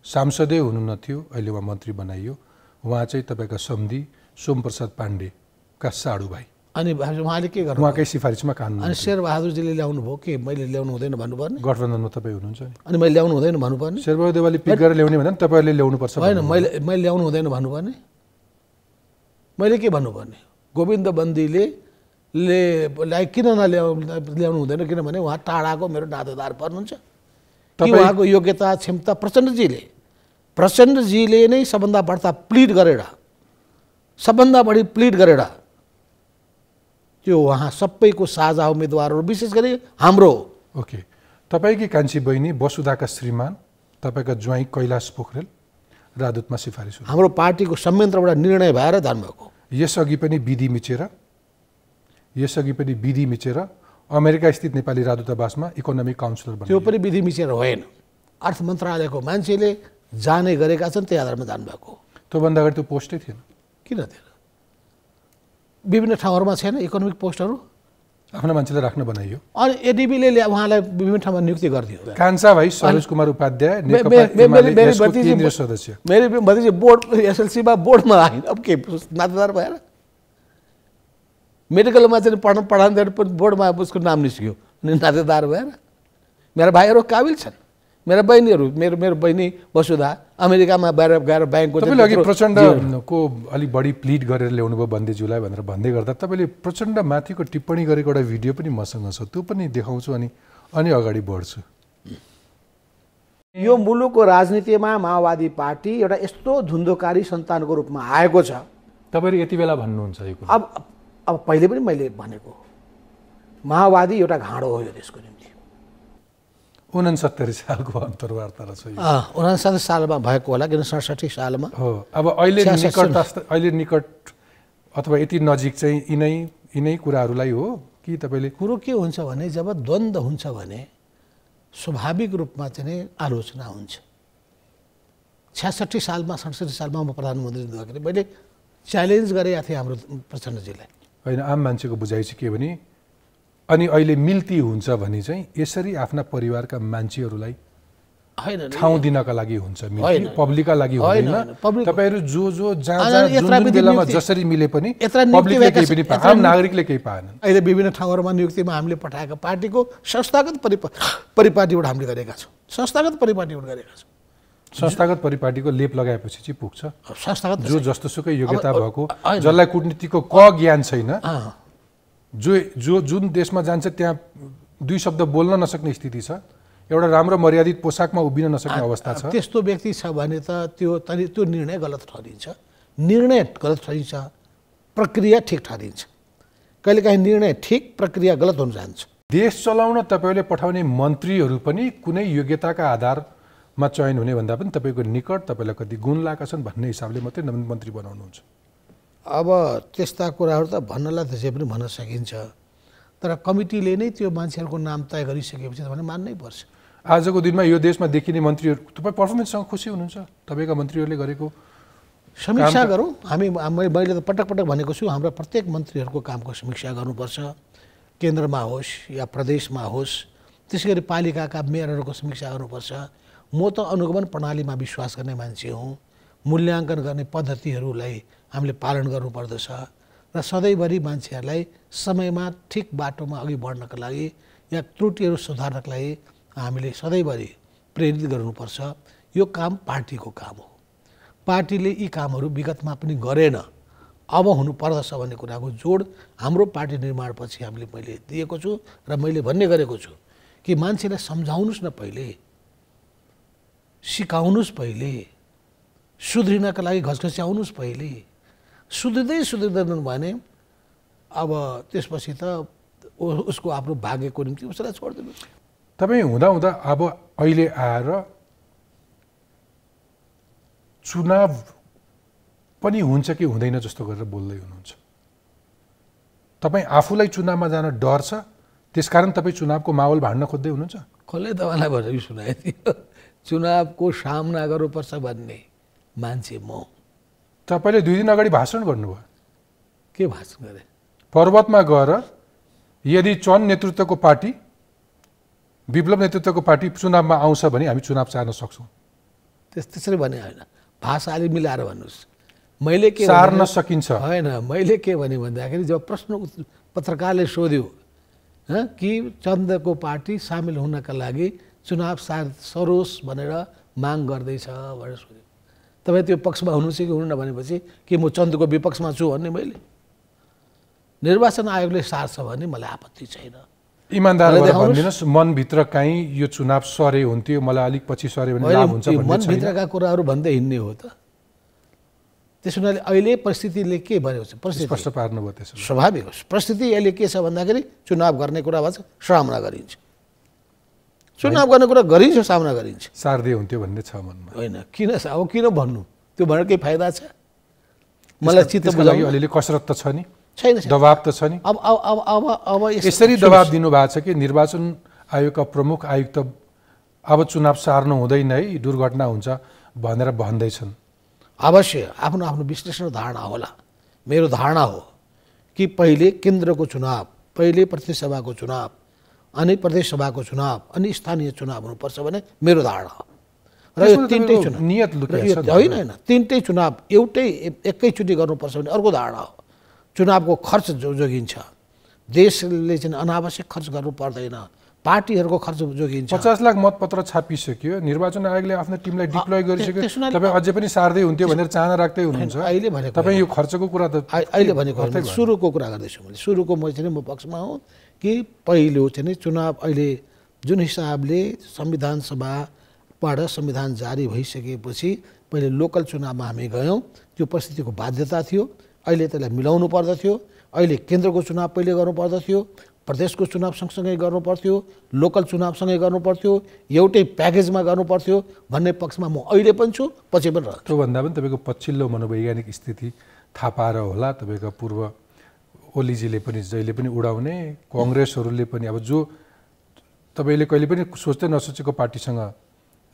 सांसदै हुनु नथ्यो, अहिले उहाँ मन्त्री बनाइयो, उहाँ चाहिँ तपाईँका सम्धी सोमप्रसाद पाण्डेका साडु भाइ। अनि उहाँले के गर्नु? उहाँकै सिफारिसमा कानुन। अनि शेरबहादुरजीले ल्याउनु भयो कि मैले ल्याउनु हुँदैन भन्नुपर्ने? गठबन्धनमा तपाईँ हुनुहुन्छ नि, अनि मैले ल्याउनु हुँदैन भन्नुपर्ने? शेरबहादुर देवालले पिक गरेर ल्याउने भन्दा तपाईँहरूले ल्याउनुपर्छ? होइन, मैले ल्याउनु हुँदैन भन्नुपर्ने? मैले के भन्नुपर्ने? गोविन्द बन्दीले किन ल्याउनु हुँदैन? किनभने उहाँ टाढाको मेरो नातेदार पर्नुहुन्छ कि उहाँको योग्यता क्षमता प्रचण्डजीले नै सबभन्दा बढी प्लिड गरेर त्यो उहाँ सबैको साझा उम्मेदवारहरू विशेष गरी हाम्रो। ओके, तपाईँकी कान्छी बहिनी वसुधाका श्रीमान तपाईँका ज्वाइँ कैलाश पोखरेल राजदूतमा सिफारिस हुनु, हाम्रो पार्टीको संयन्त्रबाट निर्णय भएर जानुभएको। यसअघि पनि विधि मिचेर अमेरिका स्थित नेपाली राजदूतावासमा इकोनोमिक काउन्सिलर बन्यो। त्यो पनि विधि मिचेर होइन, अर्थ मन्त्रालयको मान्छेले जाने गरेका छन्, त्यही आधारमा जानुभएको हो। त्योभन्दा अगाडि त्यो पोस्टै थिएन। किन थिएन? विभिन्न ठाउँहरूमा छैन इकोनोमिक पोस्टहरू, आफ्नो मान्छेले राख्न बनाइयो। अनि एडिबीले उहाँलाई विभिन्न ठाउँमा नियुक्ति गरिदियो। कान्छा भाइ सरोज कुमार उपाध्याय केन्द्रीय सदस्य, मेरो भतिजी बोर्ड एसएलसीमा बोर्डमा आइन, अब के नातेदार भएर मेडिकलमा चाहिँ पढाउँदा पनि बोर्डमा उसको नाम निस्क्यो, नातेदार भएर। मेरा भाइहरू काबिल छन्, मेरा बहिनीहरू, मेरो बहिनी वसुधा अमेरिकामा गएर ब्याङ्कको तपाईँले अघि प्रचण्डको अलिक बढी प्लिड गरेर ल्याउनु भयो बन्देज्यूलाई भनेर भन्दै गर्दा तपाईँले प्रचण्ड माथिको टिप्पणी गरेको एउटा भिडियो पनि मसँग छ, त्यो पनि देखाउँछु अनि अगाडि बढ्छु। यो मुलुकको राजनीतिमा माओवादी पार्टी एउटा यस्तो धुन्धोकारी सन्तानको रूपमा आएको छ। तपाईँले यति बेला भन्नुहुन्छ यो कुरा? अब पहिले पनि मैले भनेको, माओवादी एउटा घाँडो हो यो देशको निम्ति। 69 सालको अन्तर्वार्ता रहेछ यो। 69 सालमा भएको होला, किन 67 सालमा हो। अब अहिले निकट अथवा यति नजिक चाहिँ यिनै कुराहरूलाई हो कि तपाईँले? कुरो के हुन्छ भने जब द्वन्द्व हुन्छ भने स्वाभाविक रूपमा चाहिँ आलोचना हुन्छ। 66 सालमा 67 सालमा म प्रधानमन्त्री हुँदाखेरि मैले च्यालेन्ज गरेका थिएँ हाम्रो प्रचण्डजीलाई। होइन, आम मान्छेको बुझाइ चाहिँ के भने अनि अहिले मिल्ती हुन्छ भने चाहिँ यसरी आफ्ना परिवारका मान्छेहरूलाई ठाउँ दिनका लागि हुन्छ, मिल्ती पब्लिकका लागि हुँदैन। तपाईँहरू जो जहाँ जुन बेलामा जसरी मिले पनि पब्लिकले केही पनि पाएन, आम नागरिकले केही पाएनन्। अहिले विभिन्न ठाउँहरूमा नियुक्तिमा हामीले पठाएका पार्टीको संस्थागत परिपाटीबाट हामीले गरेका छौँ, संस्थागत परिपाटीबाट गरेका छौँ। संस्थागत परिपाटीको लेप लगाएपछि चाहिँ पुग्छ। संस्थागत जो जस्तोसुकै योग्यता भएको, जसलाई कुटनीतिको ज्ञान छैन, जुन देशमा जान्छ त्यहाँ 2 शब्द बोल्न नसक्ने स्थिति छ, एउटा राम्रो मर्यादित पोसाकमा उभिन नसक्ने अवस्था छ, त्यस्तो व्यक्ति छ भने त त्यो निर्णय गलत ठहरिन्छ। निर्णय गलत ठहरिन्छ, प्रक्रिया ठिक ठहरिन्छ। कहिलेकाहीँ निर्णय ठिक, प्रक्रिया गलत हुन जान्छ। देश चलाउन तपाईँले पठाउने मन्त्रीहरू पनि कुनै योग्यताका आधारमा चयन हुने भन्दा पनि तपाईँको निकट, तपाईँलाई कति गुण लागेका छन् भन्ने हिसाबले मात्रै मन्त्री बनाउनुहुन्छ। अब त्यस्ता कुराहरू त भन्नलाई त्यसै पनि भन्न सकिन्छ, तर कमिटीले नै त्यो मान्छेहरूको नाम तय गरिसकेपछि भने मान्नै पर्छ। आजको दिनमा यो देशमा देखिने मन्त्रीहरू, तपाईँ पर्फर्मेन्ससँग खुसी हुनुहुन्छ? तपाईँका मन्त्रीहरूले गरेको समीक्षा गरौँ। मैले त पटक पटक भनेको छु, हाम्रा प्रत्येक मन्त्रीहरूको कामको समीक्षा गर्नुपर्छ, केन्द्रमा होस् या प्रदेशमा होस्। त्यसै गरी पालिकाका मेयरहरूको समीक्षा गर्नुपर्छ। म त अनुगमन प्रणालीमा विश्वास गर्ने मान्छे हुँ। मूल्याङ्कन गर्ने पद्धतिहरूलाई हामीले पालन गर्नुपर्दछ र सधैँभरि मान्छेहरूलाई समयमा ठिक बाटोमा अघि बढ्नका लागि या त्रुटिहरू सुधार्नका लागि हामीले सधैँभरि प्रेरित गर्नुपर्छ। यो काम पार्टीको काम हो। पार्टीले यी कामहरू विगतमा पनि गरेन, अब हुनुपर्दछ भन्ने कुराको जोड हाम्रो पार्टी निर्माणपछि मैले दिएको छु र मैले भन्ने गरेको छु कि मान्छेलाई सम्झाउनुहोस् न, पहिले सिकाउनुहोस्, पहिले सुध्रिनका लागि घचघच्याउनुहोस्, पहिले सुध्रिँदैन भने अब त्यसपछि त उसको आफ्नो भाग्यको निम्ति उसलाई छोडिदिनुहोस्। तपाईँ हुँदा अब अहिले आएर चुनाव पनि हुन्छ कि हुँदैन जस्तो गरेर बोल्दै हुनुहुन्छ। तपाईँ आफूलाई चुनावमा जान डर छ, त्यसकारण तपाईँ चुनावको माहौल भाड्न खोज्दै हुनुहुन्छ? कसले तपाईँलाई भनेर सुनाइदियो चुनावको सामना गर्नुपर्छ भन्ने मान्छे म? तपाईँले 2 दिन अगाडि भाषण गर्नुभयो। के भाषण गरे? पर्वतमा गएर यदि चन्द नेतृत्वको पार्टी, विप्लव नेतृत्वको पार्टी चुनावमा आउँछ भने हामी चुनाव चाहन सक्छौँ। त्यसरी भने होइन, भाषा अलि मिलाएर भन्नुहोस्। मैले के सार्न सकिन्छ होइन, मैले के भने भन्दाखेरि जब प्रश्न पत्रकारले सोध्यो कि चन्दको पार्टी सामेल हुनका लागि चुनाव सरोस् भनेर माग गर्दैछ भनेर सोध्यो, तपाईँ त्यो पक्षमा हुनुहुन्छ कि हुनुहुन्न भनेपछि कि म चन्दको विपक्षमा छु भन्ने मैले। निर्वाचन आयोगले सार्छ भने मलाई आपत्ति छैन। इमानदार भएर भनिदिनुहोस्, मनभित्र काहीँ यो चुनाव सरे हुन्थ्यो, मलाई अलिक पछि सरे भने लाभ हुन्छ भन्ने छैन? मनभित्रका कुराहरू भन्दै हिँड्ने हो त। त्यसो हुनाले अहिले परिस्थितिले के भन्यो? परिस्थिति स्पष्ट पार्नुभयो। त्यसो स्वाभाविक हो। परिस्थिति अहिले के छ भन्दाखेरि चुनाव गर्ने कुरा भन्छ, सामना गरिन्छ। चुनाव गर्ने कुरा गरिन्छ, सामना गरिन्छ। सार्दै हुन्थ्यो भन्ने छ मनमा? होइन, किन भन्नु? त्यो भनेर केही फाइदा छ? मलाई चित्त बुझाउनु अलिअलि कसरत त छ नि। छैन। दबाब त छ नि। अब यसरी दबाब दिनुभएको छ कि निर्वाचन आयोगका प्रमुख आयुक्त अब चुनाव सार्नु हुँदैन है, दुर्घटना हुन्छ भनेर भन्दैछन्। अवश्य आफ्नो आफ्नो विश्लेषण धारणा होला। मेरो धारणा हो कि पहिले केन्द्रको चुनाव, पहिले प्रतिनिधि सभाको चुनाव, अनि प्रदेश सभाको चुनाव, अनि स्थानीय चुनाव हुनुपर्छ भने मेरो धारणा हो। र यो तिनटै चुनाव नियत लुकेको छ होइन, तिनटै चुनाव एउटै एकैचोटि गर्नुपर्छ भने अर्को धारणा हो। चुनावको खर्च जोगिन्छ, देशले चाहिँ अनावश्यक खर्च गर्नु पर्दैन, पार्टीहरूको खर्च जोगिन्छ। 50 लाख मतपत्र छापिसक्यो, निर्वाचन आयोगले आफ्नो टिमलाई डिप्लोय गरिसक्यो, तपाईँ अझै पनि सार्दै हुन्थ्यो भनेर चाहना राख्दै हुनुहुन्छ। अहिले भनेको तपाईँ यो खर्चको कुरा त अहिले भनेको सुरुको कुरा गर्दैछु मैले। सुरुको म चाहिँ म पक्षमा हुँ कि पहिलो चाहिँ चुनाव अहिले जुन हिसाबले संविधान सभाबाट संविधान जारी भइसकेपछि पहिले लोकल चुनावमा हामी गयौँ, त्यो परिस्थितिको बाध्यता थियो। अहिले त्यसलाई मिलाउनु पर्दथ्यो। अहिले केन्द्रको चुनाव पहिले गर्नु पर्दथ्यो, प्रदेशको चुनाव सँगसँगै गर्नु पर्थ्यो, लोकल चुनावसँगै गर्नु पर्थ्यो, एउटै प्याकेजमा गर्नु पर्थ्यो भन्ने पक्षमा म अहिले पनि छु, पछि पनि रहन्छु। त्योभन्दा पनि तपाईँको पछिल्लो मनोवैज्ञानिक स्थिति थाहा पाएर होला, तपाईँको पूर्व ओलीजीले पनि जहिले पनि उडाउने, कङ्ग्रेसहरूले पनि अब जो तपाईँले कहिले पनि सोच्दै नसोचेको पार्टीसँग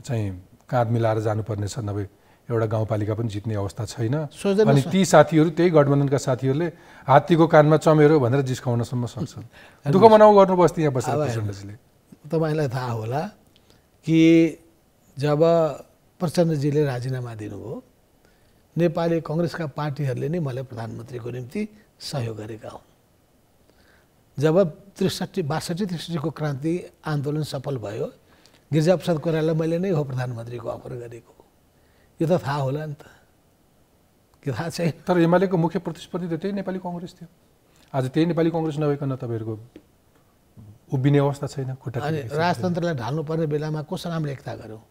चाहिँ काँध मिलाएर जानुपर्ने छ, नभए एउटा गाउँपालिका पनि जित्ने अवस्था छैन। अनि ती साथीहरू, त्यही गठबन्धनका साथीहरूले हात्तीको कानमा चमेरो भनेर जिस्काउनसम्म सक्छन्। दुःख मनाउ गर्नुपर्छ यहाँ बसेर प्रचण्डजीले। तपाईँलाई थाहा होला कि जब प्रचण्डजीले राजीनामा दिनुभयो, नेपाली कङ्ग्रेसका पार्टीहरूले नै मलाई प्रधानमन्त्रीको निम्ति सहयोग गरेका हुन्। जब 62-63को क्रान्ति आन्दोलन सफल भयो, गिरिजाप्रसाद कोइरालालाई मैले नै हो प्रधानमन्त्रीको अफर गरेको। यो त थाहा होला नि त, के थाहा छैन? तर एमालेको मुख्य प्रतिस्पर्धी त त्यही नेपाली कङ्ग्रेस थियो। आज त्यही नेपाली कङ्ग्रेस नभइकन तपाईँहरूको उभिने अवस्था छैन। खुट्टा अनि राजतन्त्रलाई ढाल्नुपर्ने बेलामा कसरी हामीले एकता गऱ्यौँ?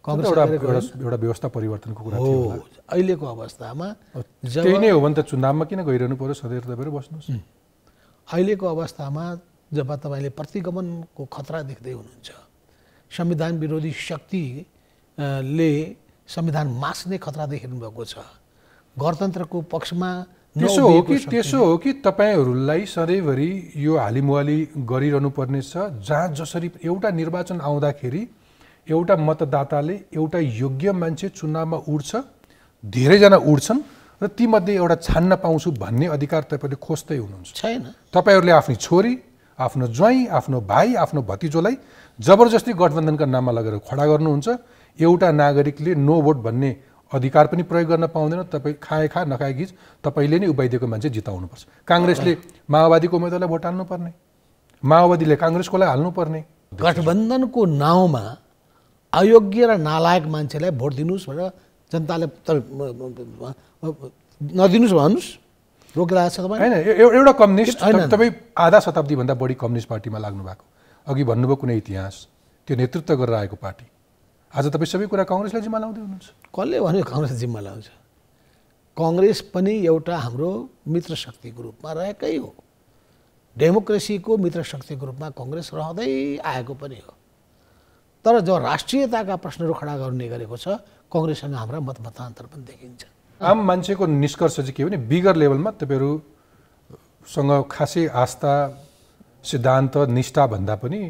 एउटा व्यवस्था परिवर्तनको कुरा थियो होला। अहिलेको अवस्थामा त्यही नै हो भने त चुनावमा किन गइरहनु पर्यो? सधैँ तपाईँहरू बस्नुहोस्। अहिलेको अवस्थामा जब तपाईँले प्रतिगमनको खतरा देख्दै हुनुहुन्छ, संविधान विरोधी शक्तिले संविधान मास्ने खतरा देखिनु भएको छ, गणतन्त्रको पक्षमा त्यसो हो कि तपाईँहरूलाई सधैँभरि यो हालिमुहाली गरिरहनु पर्ने छ, जहाँ जसरी एउटा निर्वाचन आउँदाखेरि एउटा मतदाताले एउटा योग्य मान्छे चुनावमा उठ्छ, धेरैजना उठ्छन् र तीमध्ये एउटा छान्न पाउँछु भन्ने अधिकार तपाईँले खोज्दै हुनुहुन्छ। छैन। तपाईँहरूले आफ्नी छोरी, आफ्नो ज्वाइँ, आफ्नो भाइ, आफ्नो भतिजोलाई जबरजस्ती गठबन्धनका नाममा लगेर खडा गर्नुहुन्छ। एउटा नागरिकले नो भोट भन्ने अधिकार पनि प्रयोग गर्न पाउँदैन। तपाईँ खाए खा नखाए गिज तपाईँले नै उपाइदिएको मान्छे जिताउनुपर्छ। काङ्ग्रेसले माओवादीको उम्मेदवारलाई भोट हाल्नुपर्ने, माओवादीले काङ्ग्रेसकोलाई हाल्नुपर्ने। गठबन्धनको नाउँमा अयोग्य र नालायक मान्छेलाई भोट दिनुहोस् भनेर जनताले नदिनुहोस् भन्नुहोस्, रोकिरहेको छ तपाईँ? होइन, एउटा कम्युनिस्ट, तपाईँ आधा शताब्दीभन्दा बढी कम्युनिस्ट पार्टीमा लाग्नु भएको, अघि भन्नुभयो कुनै इतिहास, त्यो नेतृत्व गरेर आएको पार्टी, आज तपाईँ सबै कुरा काङ्ग्रेसलाई जिम्मा लाउँदै हुनुहुन्छ। कसले भन्यो काङ्ग्रेस जिम्मा लाउँछ? काङ्ग्रेस पनि एउटा हाम्रो मित्र शक्तिको रूपमा रहेकै हो। डेमोक्रेसीको मित्र शक्तिको रूपमा काङ्ग्रेस रहँदै आएको पनि हो। तर जो राष्ट्रियताका प्रश्नहरू खडा गर्ने गरेको छ, काङ्ग्रेससँग हाम्रा मतमतान्तर पनि देखिन्छ। आम मान्छेको निष्कर्ष चाहिँ के हो भने बिगर लेभलमा तपाईँहरूसँग खासै आस्था, सिद्धान्त, निष्ठा भन्दा पनि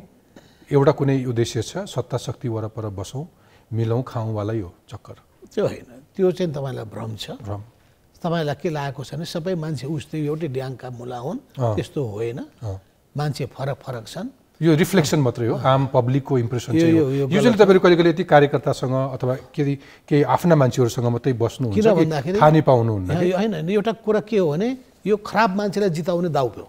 एउटा कुनै उद्देश्य छ, सत्ता शक्ति वरपर बसौँ, मिलौँ, खाउँवालै हो चक्कर। त्यो होइन, त्यो चाहिँ तपाईँलाई भ्रम छ। भ्रम तपाईँलाई के लागेको छ भने सबै मान्छे उस्तै एउटै ड्याङका मुला हुन्, त्यस्तो होइन। मान्छे फरक फरक छन्। यो रिफ्लेक्सन मात्रै हो, आम पब्लिकको इम्प्रेसन चाहिँ हो। युजली तपाईँहरू कहिले कहिले यति कार्यकर्तासँग अथवा केही आफ्ना मान्छेहरूसँग मात्रै बस्नुहुन्छ, किन भन्दाखेरि थाहा नै पाउनुहुन्न। होइन, एउटा कुरा के हो भने यो खराब मान्छेलाई जिताउने दाउ हो।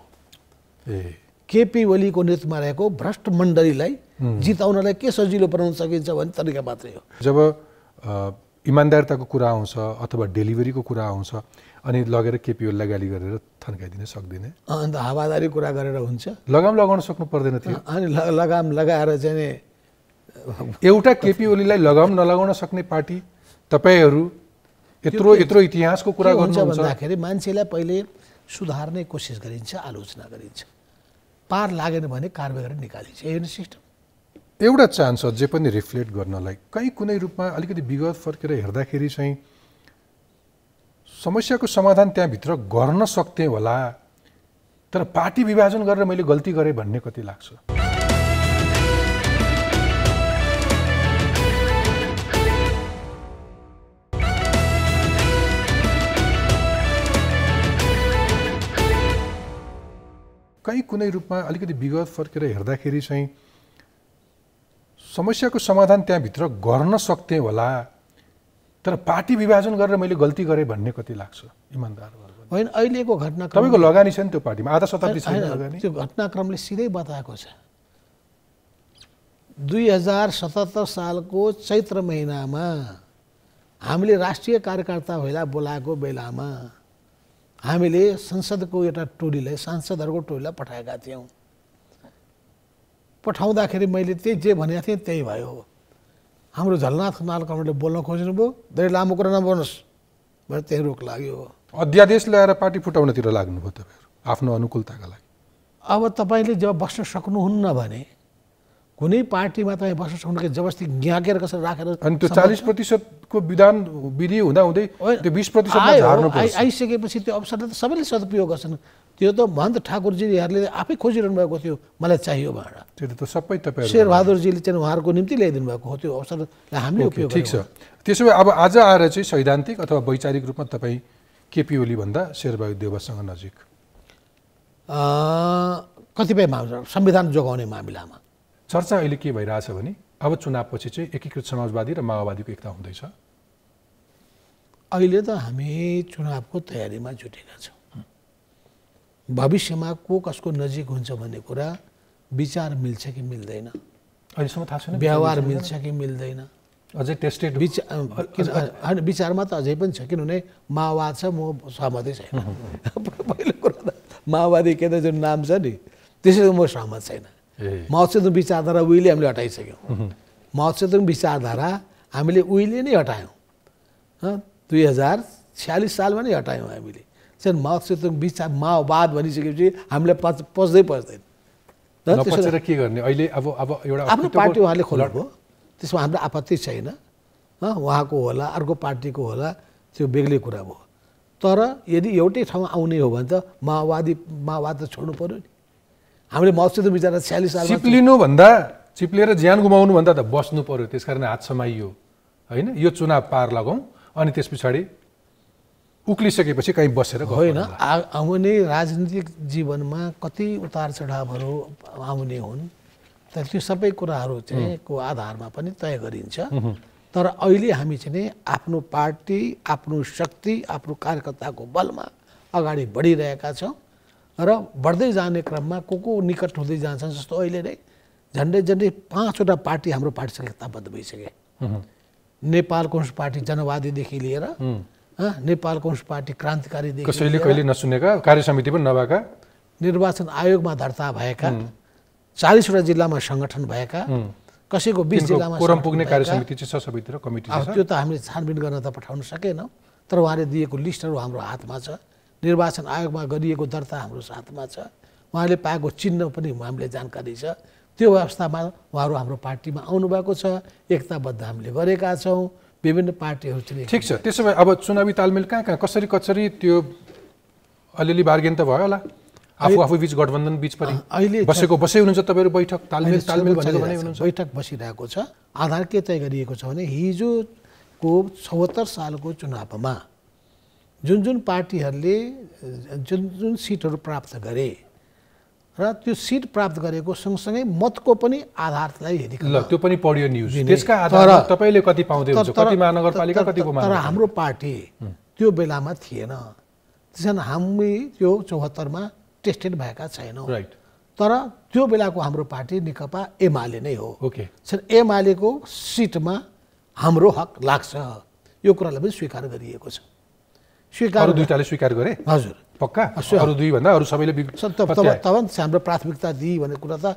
केपी ओलीको नेतृत्वमा रहेको भ्रष्ट मण्डलीलाई जिताउनलाई के सजिलो बनाउन सकिन्छ भन्ने तरिका मात्रै हो। जब इमान्दारिताको कुरा आउँछ अथवा डेलिभरीको कुरा आउँछ अनि लगेर केपी ओलीलाई गाली गरेर थन्काइदिन सक्दिने, अन्त हावादारी कुरा गरेर हुन्छ। लगाम लगाउन सक्नु पर्दैन थियो। अनि लगाम लगाएर चाहिँ एउटा केपी ओलीलाई लगाम नलगाउन सक्ने पार्टी तपाईँहरू यत्रो इतिहासको कुरा गर्नुहुन्छ भन्दाखेरि मान्छेलाई पहिले सुधार्ने कोसिस गरिन्छ, आलोचना गरिन्छ, पार लागेन भने कारवाही गरेर निकालिन्छ। यो सिस्टम एउटा चान्स अझै पनि रिफ्लेक्ट गर्नलाई, कहीँ कुनै रूपमा अलिकति विगत फर्केर हेर्दाखेरि चाहिँ समस्याको समाधान त्यहाँभित्र गर्न सक्थे होला, तर पार्टी विभाजन गरेर मैले गल्ती गरेँ भन्ने कति लाग्छ? कहीँ कुनै रूपमा अलिकति विगत फर्केर हेर्दाखेरि चाहिँ समस्याको समाधान त्यहाँभित्र गर्न सक्थे होला, तर पार्टी विभाजन गरेर मैले गल्ती गरेँ भन्ने कति लाग्छ? इमानदार होइन, अहिलेको घटनाक्रम तपाईँको लगानी छ नि त्यो पार्टीमा, आधा शताब्दी छैन लगानी। त्यो घटनाक्रमले सिधै बताएको छ। 2077 सालको चैत्र महिनामा हामीले राष्ट्रिय कार्यकर्ता भेला बोलाएको बेलामा हामीले संसदको एउटा टोलीलाई, सांसदहरूको टोलीलाई पठाएका थियौँ। पठाउँदाखेरि मैले त्यही जे भनेको थिएँ त्यही भयो। हाम्रो झलनाथ खनाल कमरेडले बोल्न खोज्नुभयो, धेरै लामो कुरा नबोल्नुहोस् भनेर त्यही रोक लाग्यो। अध्यादेश ल्याएर पार्टी फुटाउनतिर लाग्नुभयो तपाईँहरू आफ्नो अनुकूलताका लागि। अब तपाईँले जब बस्न सक्नुहुन्न भने कुनै पार्टीमा तपाईँ बस्न सक्नुहुन्न, जबरजस्ती ग्याँकेर कसरी राखेर अनि त्यो 40% विधान विधि हुँदाहुँदै त्यो 20%मा झार्नु पर्छ। आइसकेपछि त्यो अवसरलाई त सबैले सदुपयोग गर्छन्। त्यो त महन्त ठाकुरजीहरूले आफै खोजिरहनु भएको थियो, मलाई चाहियो भनेर। त्यो त सबै तपाईँ शेरबहादुरजीले चाहिँ उहाँहरूको निम्ति ल्याइदिनु भएको हो, त्यो अवसरलाई हामीले उपयोग। ठिक छ, त्यसो भए अब आज आएर चाहिँ सैद्धान्तिक अथवा वैचारिक रूपमा तपाईँ केपी ओली भन्दा शेरबहादुर देउवासँग नजिक? कतिपय मामला संविधान जोगाउने मामिलामा चर्चा अहिले के भइरहेछ भने अब चुनावपछि चाहिँ एकीकृत समाजवादी र माओवादीको एकता हुँदैछ। अहिले त हामी चुनावको तयारीमा जुटेका छौँ। भविष्यमा को कसको नजिक हुन्छ भन्ने कुरा विचार मिल्छ कि मिल्दैन, अहिलेसम्म थाहा छैन। व्यवहार मिल्छ कि मिल्दैन, अझै टेस्टेड विचारमा त अझै पनि छ। किनभने माओवाद छ, म सहमतै छैन। पहिलो कुरा त माओवादी केन्द्र जुन नाम छ नि त्यसैले म सहमत छैन। माओवादी विचारधारा उहिले हामीले हटाइसक्यौँ। माओवादी विचारधारा हामीले उहिले नै हटायौँ। 2046 सालमा नै हटायौँ हामीले। चाहिँ माओवादी विचार माओवाद भनिसकेपछि हामीलाई पच्दै पर्दैन। नपचेर के गर्ने? अहिले अब एउटा आफ्नो पार्टी उहाँले खोल्नुभयो, त्यसमा हाम्रो आपत्ति छैन। उहाँको होला, अर्को पार्टीको होला, त्यो बेग्लै कुरा भयो। तर यदि एउटै ठाउँमा आउने हो भने त माओवाद त छोड्नु पऱ्यो नि। हामीले माओवादी विचार 46 साल चिप्लिनुभन्दा, चिप्लिएर ज्यान गुमाउनु भन्दा त बस्नु पर्यो। त्यस कारण हात समाइयो होइन, यो चुनाव पार लगाउँ अनि त्यस पछाडि उक्लिसकेपछि कहीँ बसेर होइन। आउने राजनीतिक जीवनमा कति उतार चढावहरू आउने हुन्, तर त्यो सबै कुराहरू चाहिँ को आधारमा पनि तय गरिन्छ। तर अहिले हामी चाहिँ आफ्नो पार्टी, आफ्नो शक्ति, आफ्नो कार्यकर्ताको बलमा अगाडि बढिरहेका छौँ र बढ्दै जाने क्रममा को निकट हुँदै जान्छन्। जस्तो अहिले नै झन्डै 5वटा पार्टी हाम्रो पार्टीसँग एकताबद्ध भइसके। नेपाल कम्युनिस्ट पार्टी जनवादीदेखि लिएर नेपाल कम्युनिस्ट पार्टी क्रान्तिकारीदेखि कसैले कहिले नसुनेका, कार्यसमिति पनि नभएका, निर्वाचन आयोगमा दर्ता भएका, 40वटा जिल्लामा सङ्गठन भएका, कसैको 20 जिल्लामा कोरम पुग्ने कार्यसमिति चाहिँ छ, सबैतिर कमिटी छ। त्यो त हामीले छानबिन गर्न त पठाउन सकेनौँ, तर उहाँले दिएको लिस्टहरू हाम्रो हातमा छ। निर्वाचन आयोगमा गरिएको दर्ता हाम्रो साथमा छ। उहाँले पाएको चिन्ह पनि हामीले जानकारी छ। त्यो अवस्थामा उहाँहरू हाम्रो पार्टीमा आउनुभएको छ। एकताबद्ध हामीले गरेका छौँ। विभिन्न पार्टीहरू चाहिँ ठिक छ। त्यसो भए अब चुनावी तालमेल कहाँ कसरी त्यो अलिअलि बार्गेन त भयो होला, आफू बिच गठबन्धन बिच पनि अहिले बसै हुनुहुन्छ तपाईँहरू? बैठक तालमेल भनेको भने हुनुहुन्छ, बैठक बसिरहेको छ। आधार के तय गरिएको छ भने हिजोको 74 सालको चुनावमा जुन पार्टीहरूले जुन सिटहरू प्राप्त गरे र त्यो सिट प्राप्त गरेको सँगसँगै मतको पनि आधारलाई हेरिकन त्यो पनि पढियो न्युज। त्यसका आधारमा तपाईँले कति पाउँदै हुन्छ, कति महानगरपालिका, कति उपमहानगरपालिका? तर हाम्रो पार्टी त्यो बेलामा थिएन। त्यसैले हामी त्यो 74 मा टेस्टेड भएका छैनौँ। तर त्यो बेलाको हाम्रो पार्टी नेकपा एमाले नै हो। एमालेको सिटमा हाम्रो हक लाग्छ, यो कुरालाई पनि स्वीकार गरिएको छ। अरू दुईटाले स्वीकार गरे? हजुर, पक्का। अरू दुई भन्दा अरू सबैले तब हाम्रो प्राथमिकता दिई भन्ने कुरा त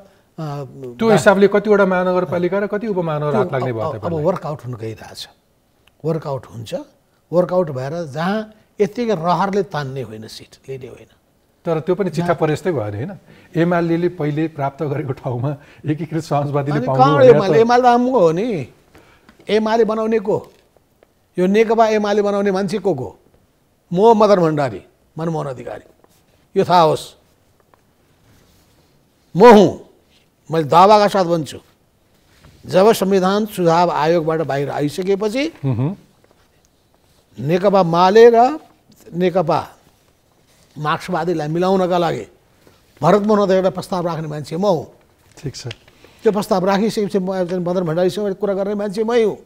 त्यो हिसाबले कतिवटा महानगरपालिका र कति उपमहानगर हात लाग्ने भयो? अब वर्कआउट हुन गइरहेछ, वर्कआउट हुन्छ। वर्कआउट भएर जहाँ यतिकै रहरले तान्ने होइन, सिट लिने होइन। तर त्यो पनि चिठा परेस्तै भयो नि होइन? एमाले पहिले प्राप्त गरेको ठाउँमा एकीकृत समाजवादीले पाउनु। एमाले आमुको हो नि, एमाले बनाउने को, यो नेकपा एमाले बनाउने मान्छे को म मदन भण्डारी, मनमोहन अधिकारी, यो थाहा होस्। म हुँ, मैले दावाका साथ भन्छु, जब संविधान सुझाव आयोगबाट बाहिर आइसकेपछि नेकपा माले र नेकपा मार्क्सवादीलाई मिलाउनका लागि भरतमोहन अधिकारीलाई प्रस्ताव राख्ने मान्छे म हुँ। ठिक छ। त्यो प्रस्ताव राखिसकेपछि मदन भण्डारीसँग कुरा गर्ने मान्छे मै हुँ,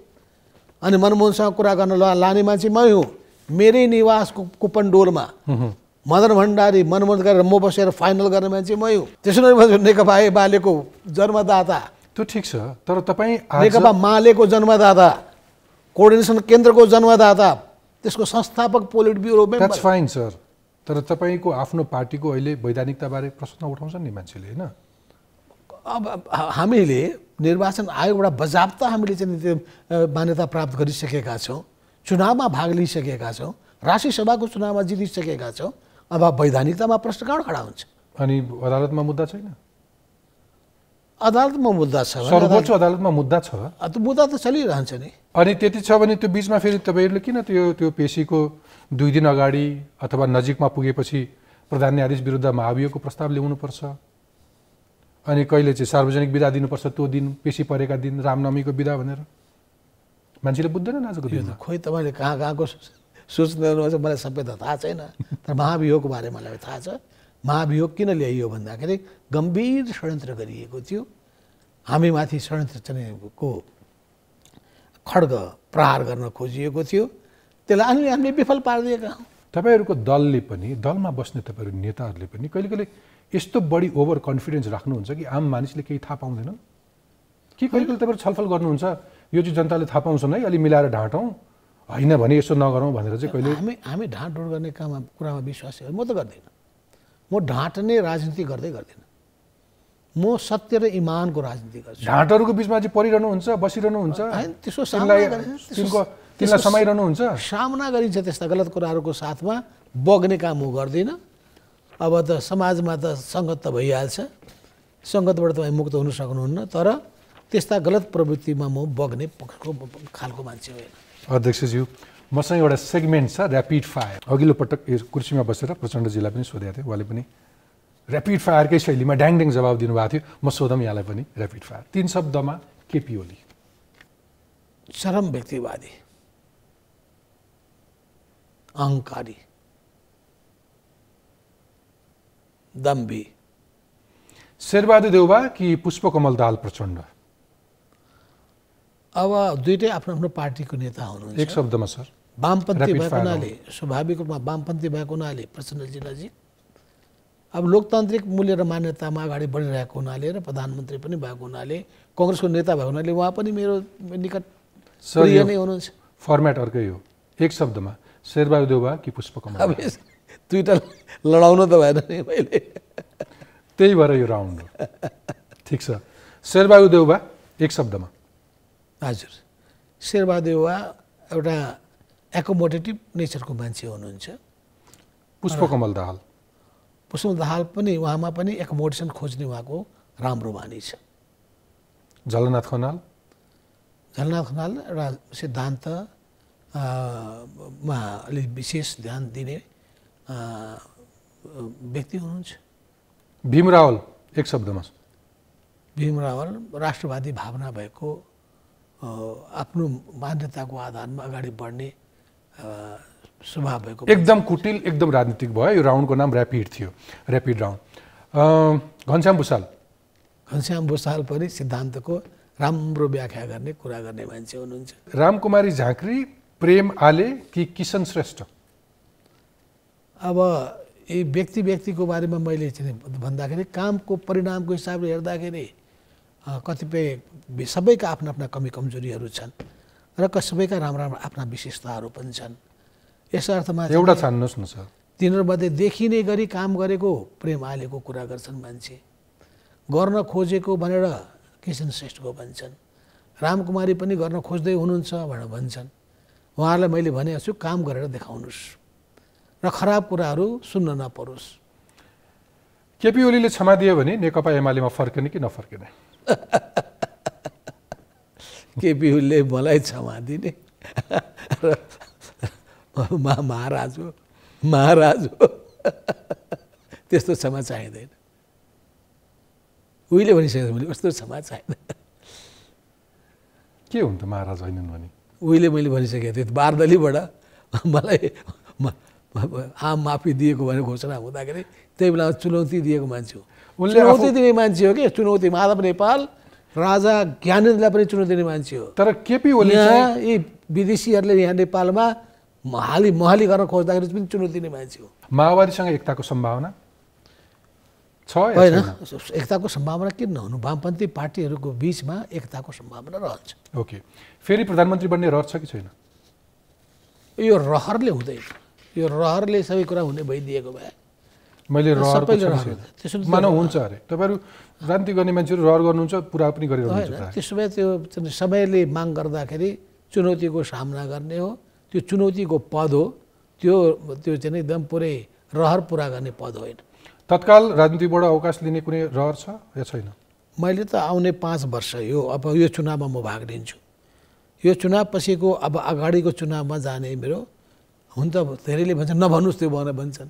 अनि मनमोहनसँग कुरा गर्न लाने मान्छे मै हुँ। मेरै निवासको कुपनडोलमा मदन भण्डारी, मनमोहन अधिकारी र म बसेर फाइनल गर्ने मान्छे मै हुँ। त्यसो भने नेकपा एमालेको जन्मदाता, त्यो ठिक छ, तर तपाईँ नेकपा मालेको जन्मदाता, कोअर्डिनेसन केन्द्रको जन्मदाता, त्यसको संस्थापक politburo member. That's fine sir, तर तपाईँको आफ्नो पार्टीको अहिले वैधानिकताबारे प्रश्न उठाउँछन् नि मान्छेले, होइन? अब हामीले निर्वाचन आयोगबाट बजाप्ता हामीले चाहिँ त्यो मान्यता प्राप्त गरिसकेका छौँ, चुनावमा भाग लिइसकेका छौँ, राष्ट्रिय सभाको चुनावमा जितिसकेका छौँ। अब वैधानिकतामा प्रश्न कहाँ खडा हुन्छ? अनि अदालतमा मुद्दा छैन? अदालतमा मुद्दा छ, सर्वोच्च अदालतमा मुद्दा छ, त्यो मुद्दा त चलिरहन्छ नि। अनि त्यति छ भने त्यो बिचमा फेरि तपाईँहरूले किन त्यो पेशीको 2 दिन अगाडि अथवा नजिकमा पुगेपछि प्रधान न्यायाधीश विरुद्ध महाभियोगको प्रस्ताव ल्याउनुपर्छ? अनि कहिले चाहिँ सार्वजनिक बिदा दिनुपर्छ, त्यो दिन पेशी परेका दिन रामनवमीको बिदा भनेर मान्छेले बुझ्दैन आजको दिनमा। खोइ तपाईँले कहाँ कहाँको सोच्नु मलाई सबै त थाहा छैन, तर महाभियोगको बारे मलाई थाहा छ। महाभियोग किन ल्याइयो भन्दाखेरि गम्भीर षड्यन्त्र गरिएको थियो, हामीमाथि षड्यन्त्र को खड्ग प्रहार गर्न खोजिएको थियो, त्यसलाई हामीले विफल पारिदिएका हौँ। तपाईँहरूको दलले पनि, दलमा बस्ने तपाईँहरू नेताहरूले पनि कहिले कहिले यस्तो बढी ओभर कन्फिडेन्स राख्नुहुन्छ कि आम मानिसले केही थाहा पाउँदैनन् कि? कहिले कहिले तपाईँहरू छलफल गर्नुहुन्छ, यो चाहिँ जनताले थाहा पाउँछन् है, अलि मिलाएर ढाँटौँ, होइन भने यसो नगरौँ भनेर चाहिँ कहिले? हामी ढाँटढुँड गर्ने कुरामा विश्वास म त गर्दिनँ। म ढाँट्ने राजनीति गर्दिनँ, म सत्य र इमानको राजनीति गर्छु। ढाँटहरूको बिचमा चाहिँ परिरहनुहुन्छ, बसिरहनुहुन्छ, तिनलाई समाइरहनुहुन्छ, सामना गरिन्छ त्यस्ता गलत कुराहरूको साथमा। बग्ने काम म गर्दिनँ। अब त समाजमा त सङ्गत त भइहाल्छ, सङ्गतबाट तपाईँ मुक्त हुन सक्नुहुन्न, तर त्यस्ता गलत प्रवृत्तिमा म बग्ने खालको मान्छे होइन। अध्यक्षज्यू, मसँग एउटा सेगमेन्ट छ ऱ्यापिड फायर। अघिल्लो पटक यो कुर्सीमा बसेर प्रचण्डजीलाई पनि सोधेको थियो, उहाँले पनि ऱ्यापिड फायरकै शैलीमा ड्याङ जवाब दिनुभएको थियो। म सोधौँ यहाँलाई पनि ऱ्यापिड फायर, 3 शब्दमा केपी ओली। चरम व्यक्तिवादी, अहङ्कारी, दम्भी। शेरबहादुर देउवा कि पुष्पकमल दाहाल प्रचण्ड? अब दुईटै आफ्नो आफ्नो पार्टीको नेता हुनुहुन्छ। एक शब्दमा सर। वामपन्थी भएको हुनाले, स्वाभाविक रूपमा वामपन्थी भएको हुनाले प्रचण्डजी नजिक। अब लोकतान्त्रिक मूल्य र मान्यतामा अगाडि बढिरहेको हुनाले र प्रधानमन्त्री पनि भएको हुनाले, कङ्ग्रेसको नेता भएको हुनाले उहाँ पनि मेरो निकट प्रिय नै हुनुहुन्छ। फर्मेट अर्कै हो, एक शब्दमा शेरबहादुर देउवा कि पुष्पकमल? अब दुईटा लडाउन त भएन नि मैले, त्यही भएर यो राउन्ड हो। ठिक छ, शेरबहादुर देउवा एक शब्दमा? हजुर, शेरबहादुर देउवा एउटा एकोमोडेटिभ नेचरको मान्छे हुनुहुन्छ। पुष्पकमल दाहाल? पुष्पकमल दाहाल पनि, उहाँमा पनि एकोमोडेसन खोज्ने उहाँको राम्रो बानी छ। झलनाथ खनाल? झलनाथ खनाल एउटा सिद्धान्त मा अलिक विशेष ध्यान दिने व्यक्ति हुनुहुन्छ। भीम रावल एक शब्दमा? भीम रावल राष्ट्रवादी भावना भएको, आफ्नो मान्यताको आधारमा अगाडि बढ्ने स्वभाव भएको, एकदम कुटिल, एकदम राजनीतिक भयो। यो राउन्डको नाम ऱ्यापिड थियो, ऱ्यापिड राउन्ड। घनश्याम भुसाल? घनश्याम भुसाल पनि सिद्धान्तको राम्रो व्याख्या गर्ने, कुरा गर्ने मान्छे हुनुहुन्छ। रामकुमारी झाँक्री, प्रेम आले कि किशन श्रेष्ठ? अब यी व्यक्तिको बारेमा मैले चाहिँ भन्दाखेरि कामको परिणामको हिसाबले हेर्दाखेरि कतिपय सबैका आफ्ना आफ्ना कमी कमजोरीहरू छन् र सबैका राम्रा आफ्ना विशेषताहरू पनि छन्। यस अर्थमा एउटा छान्नुहोस् न सर। तिनीहरूमध्ये देखिने गरी काम गरेको प्रेम आलेको कुरा गर्छन् मान्छे, गर्न खोजेको भनेर किशन श्रेष्ठको भन्छन्, रामकुमारी पनि गर्न खोज्दै हुनुहुन्छ भनेर भन्छन्। उहाँहरूलाई मैले भनेको छु काम गरेर देखाउनुहोस् र खराब कुराहरू सुन्न नपरोस्। केपी ओलीले क्षमा दियो भने नेकपा एमालेमा फर्किने कि नफर्किने? केपी ओलीले मलाई क्षमा दिने र महाराज हो, महाराज हो त्यस्तो क्षमा चाहिँदैन। उहिले भनिसकेको मैले कस्तो क्षमा चाहिँदैन। के हुन्छ महाराज होइनन् भने? उहिले मैले भनिसकेको थिएँ बारदलीबाट मलाई आम माफी दिएको भनेर घोषणा हुँदाखेरि त्यही बेला चुनौती दिएको मान्छे हो। चुनौती दिने मान्छे हो कि चुनौती। माधव नेपाल राजा ज्ञानेन्द्रलाई पनि चुनौती दिने मान्छे हो। तर केपी ओली यहाँ यी विदेशीहरूले यहाँ नेपालमा मोहाली गर्न खोज्दाखेरि पनि चुनौती दिने मान्छे हो। माओवादीसँग एकताको सम्भावना छ या होइन? छैन? एकताको सम्भावना किन नहुनु? वामपन्थी पार्टीहरूको बिचमा एकताको सम्भावना रहन्छ। ओके, फेरि प्रधानमन्त्री बन्ने रहर छ कि छैन? यो रहरले हुँदैन। यो रहरले सबै कुरा हुने भइदिएको भए मैले रहरको त्यसो मानव हुन्छ अरे। तपाईँहरू राजनीति गर्ने मान्छेहरू रहर गर्नुहुन्छ, पुरा पनि गरिरहनुहुन्छ। त्यसो भए त्यो समयले माग गर्दाखेरि चुनौतीको सामना गर्ने हो। त्यो चुनौतीको पद हो। त्यो चाहिँ एकदम पुरै रहर पुरा गर्ने पद होइन। तत्काल राजनीतिबाट अवकाश लिने कुनै रहर छ या छैन? मैले त आउने 5 वर्ष अब यो चुनावमा म भाग लिन्छु। यो चुनाव पछिको अब अगाडिको चुनावमा जाने मेरो हुन त धेरैले भन्छन् नभन्नुहोस् त्यो भनेर भन्छन्।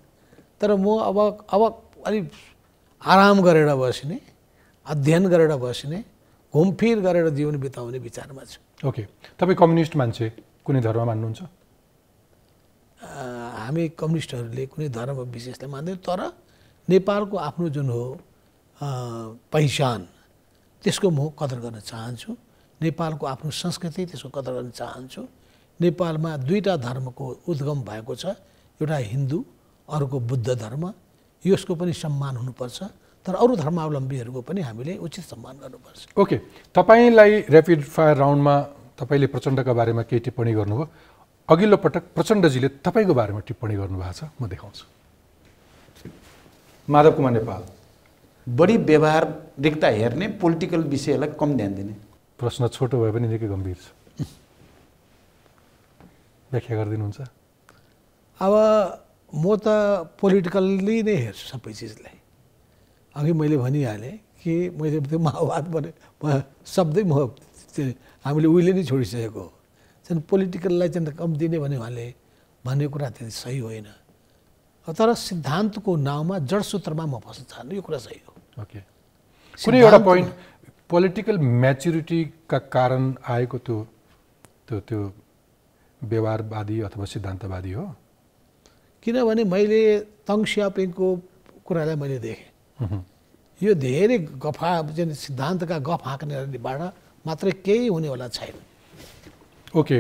तर म अब अलिक आराम गरेर बस्ने, अध्ययन गरेर बस्ने, घुमफिर गरेर जीवन बिताउने विचारमा छु। ओके, तपाईँ कम्युनिस्ट मान्छे, कुनै धर्म मान्नुहुन्छ? हामी कम्युनिस्टहरूले कुनै धर्म विशेषलाई मान्दैनौँ। तर नेपालको आफ्नो जुन हो पहिचान, त्यसको म कदर गर्न चाहन्छु। नेपालको आफ्नो संस्कृति, त्यसको कदर गर्न चाहन्छु। नेपालमा 2टा धर्मको उद्गम भएको छ, एउटा हिन्दू, अर्को बुद्ध धर्म। यसको पनि सम्मान हुनुपर्छ। तर अरू धर्मावलम्बीहरूको पनि हामीले उचित सम्मान गर्नुपर्छ। ओके, तपाईँलाई ऱ्यापिड फायर राउन्डमा तपाईँले प्रचण्डका बारेमा केही टिप्पणी गर्नुभयो। अघिल्लो पटक प्रचण्डजीले तपाईँको बारेमा टिप्पणी गर्नुभएको छ, म देखाउँछु। माधव कुमार नेपाल, बढी व्यवहारिकता हेर्ने, पोलिटिकल विषयलाई कम ध्यान दिने। प्रश्न छोटो भए पनि निकै गम्भीर छ, व्याख्या गरिदिनुहुन्छ? अब म त पोलिटिकल्ली नै हेर्छु सबै चिजलाई। अघि मैले भनिहालेँ कि मैले त्यो माओवाद भने शब्दै हामीले उहिले नै छोडिसकेको हो। चाहिँ पोलिटिकललाई चाहिँ कम दिने भन्ने कुरा त्यति सही होइन। तर सिद्धान्तको नाउँमा जडसूत्रमा म फस्न चाहन्छु, यो कुरा सही हो। ओके, कुनै एउटा पोइन्ट पोलिटिकल म्याच्युरिटीका कारण आएको त्यो व्यवहारवादी अथवा सिद्धान्तवादी हो? किनभने मैले तङ सियापिङको कुरालाई मैले देखेँ। यो धेरै गफा सिद्धान्तका गफ हाँक्नेबाट मात्रै केही हुनेवाला छैन। ओके,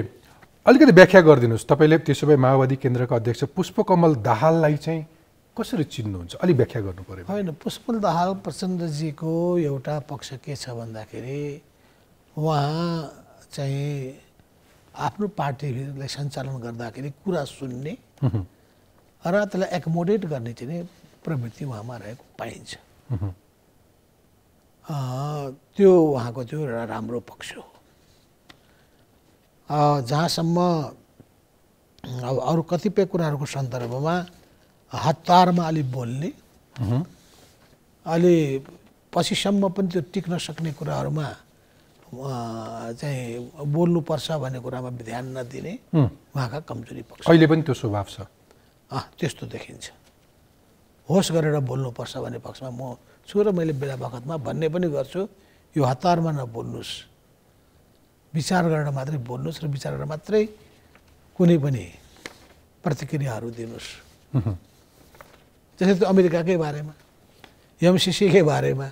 अलिकति व्याख्या गरिदिनुहोस्। तपाईँले त्यसो भए माओवादी केन्द्रका अध्यक्ष पुष्पकमल दाहाललाई चाहिँ कसरी चिन्नुहुन्छ? अलिक व्याख्या गर्नु पर्यो। होइन, पुष्पकमल दाहाल प्रचण्डजीको एउटा पक्ष के छ भन्दाखेरि उहाँ चाहिँ आफ्नो पार्टीलाई सञ्चालन गर्दाखेरि कुरा सुन्ने र त्यसलाई एकोमोडेट गर्ने चाहिँ प्रवृत्ति उहाँमा रहेको पाइन्छ। त्यो उहाँको त्यो एउटा राम्रो पक्ष हो। जहाँसम्म अब अरू कतिपय कुराहरूको सन्दर्भमा हतारमा अलि बोल्ने, अलि पछिसम्म पनि त्यो टिक्न सक्ने कुराहरूमा चाहिँ बोल्नुपर्छ भन्ने कुरामा ध्यान नदिने उहाँका कमजोरी पक्ष। अहिले पनि त्यो स्वभाव छ? त्यस्तो देखिन्छ। होस गरेर बोल्नुपर्छ भन्ने पक्षमा म छु र मैले बेला बखतमा भन्ने पनि गर्छु, यो हतारमा नबोल्नुहोस्, विचार गरेर मात्रै बोल्नुहोस् र विचार गरेर मात्रै कुनै पनि प्रतिक्रियाहरू दिनुहोस्। जस्तै त्यो अमेरिकाकै बारेमा, एमसिसीकै बारेमा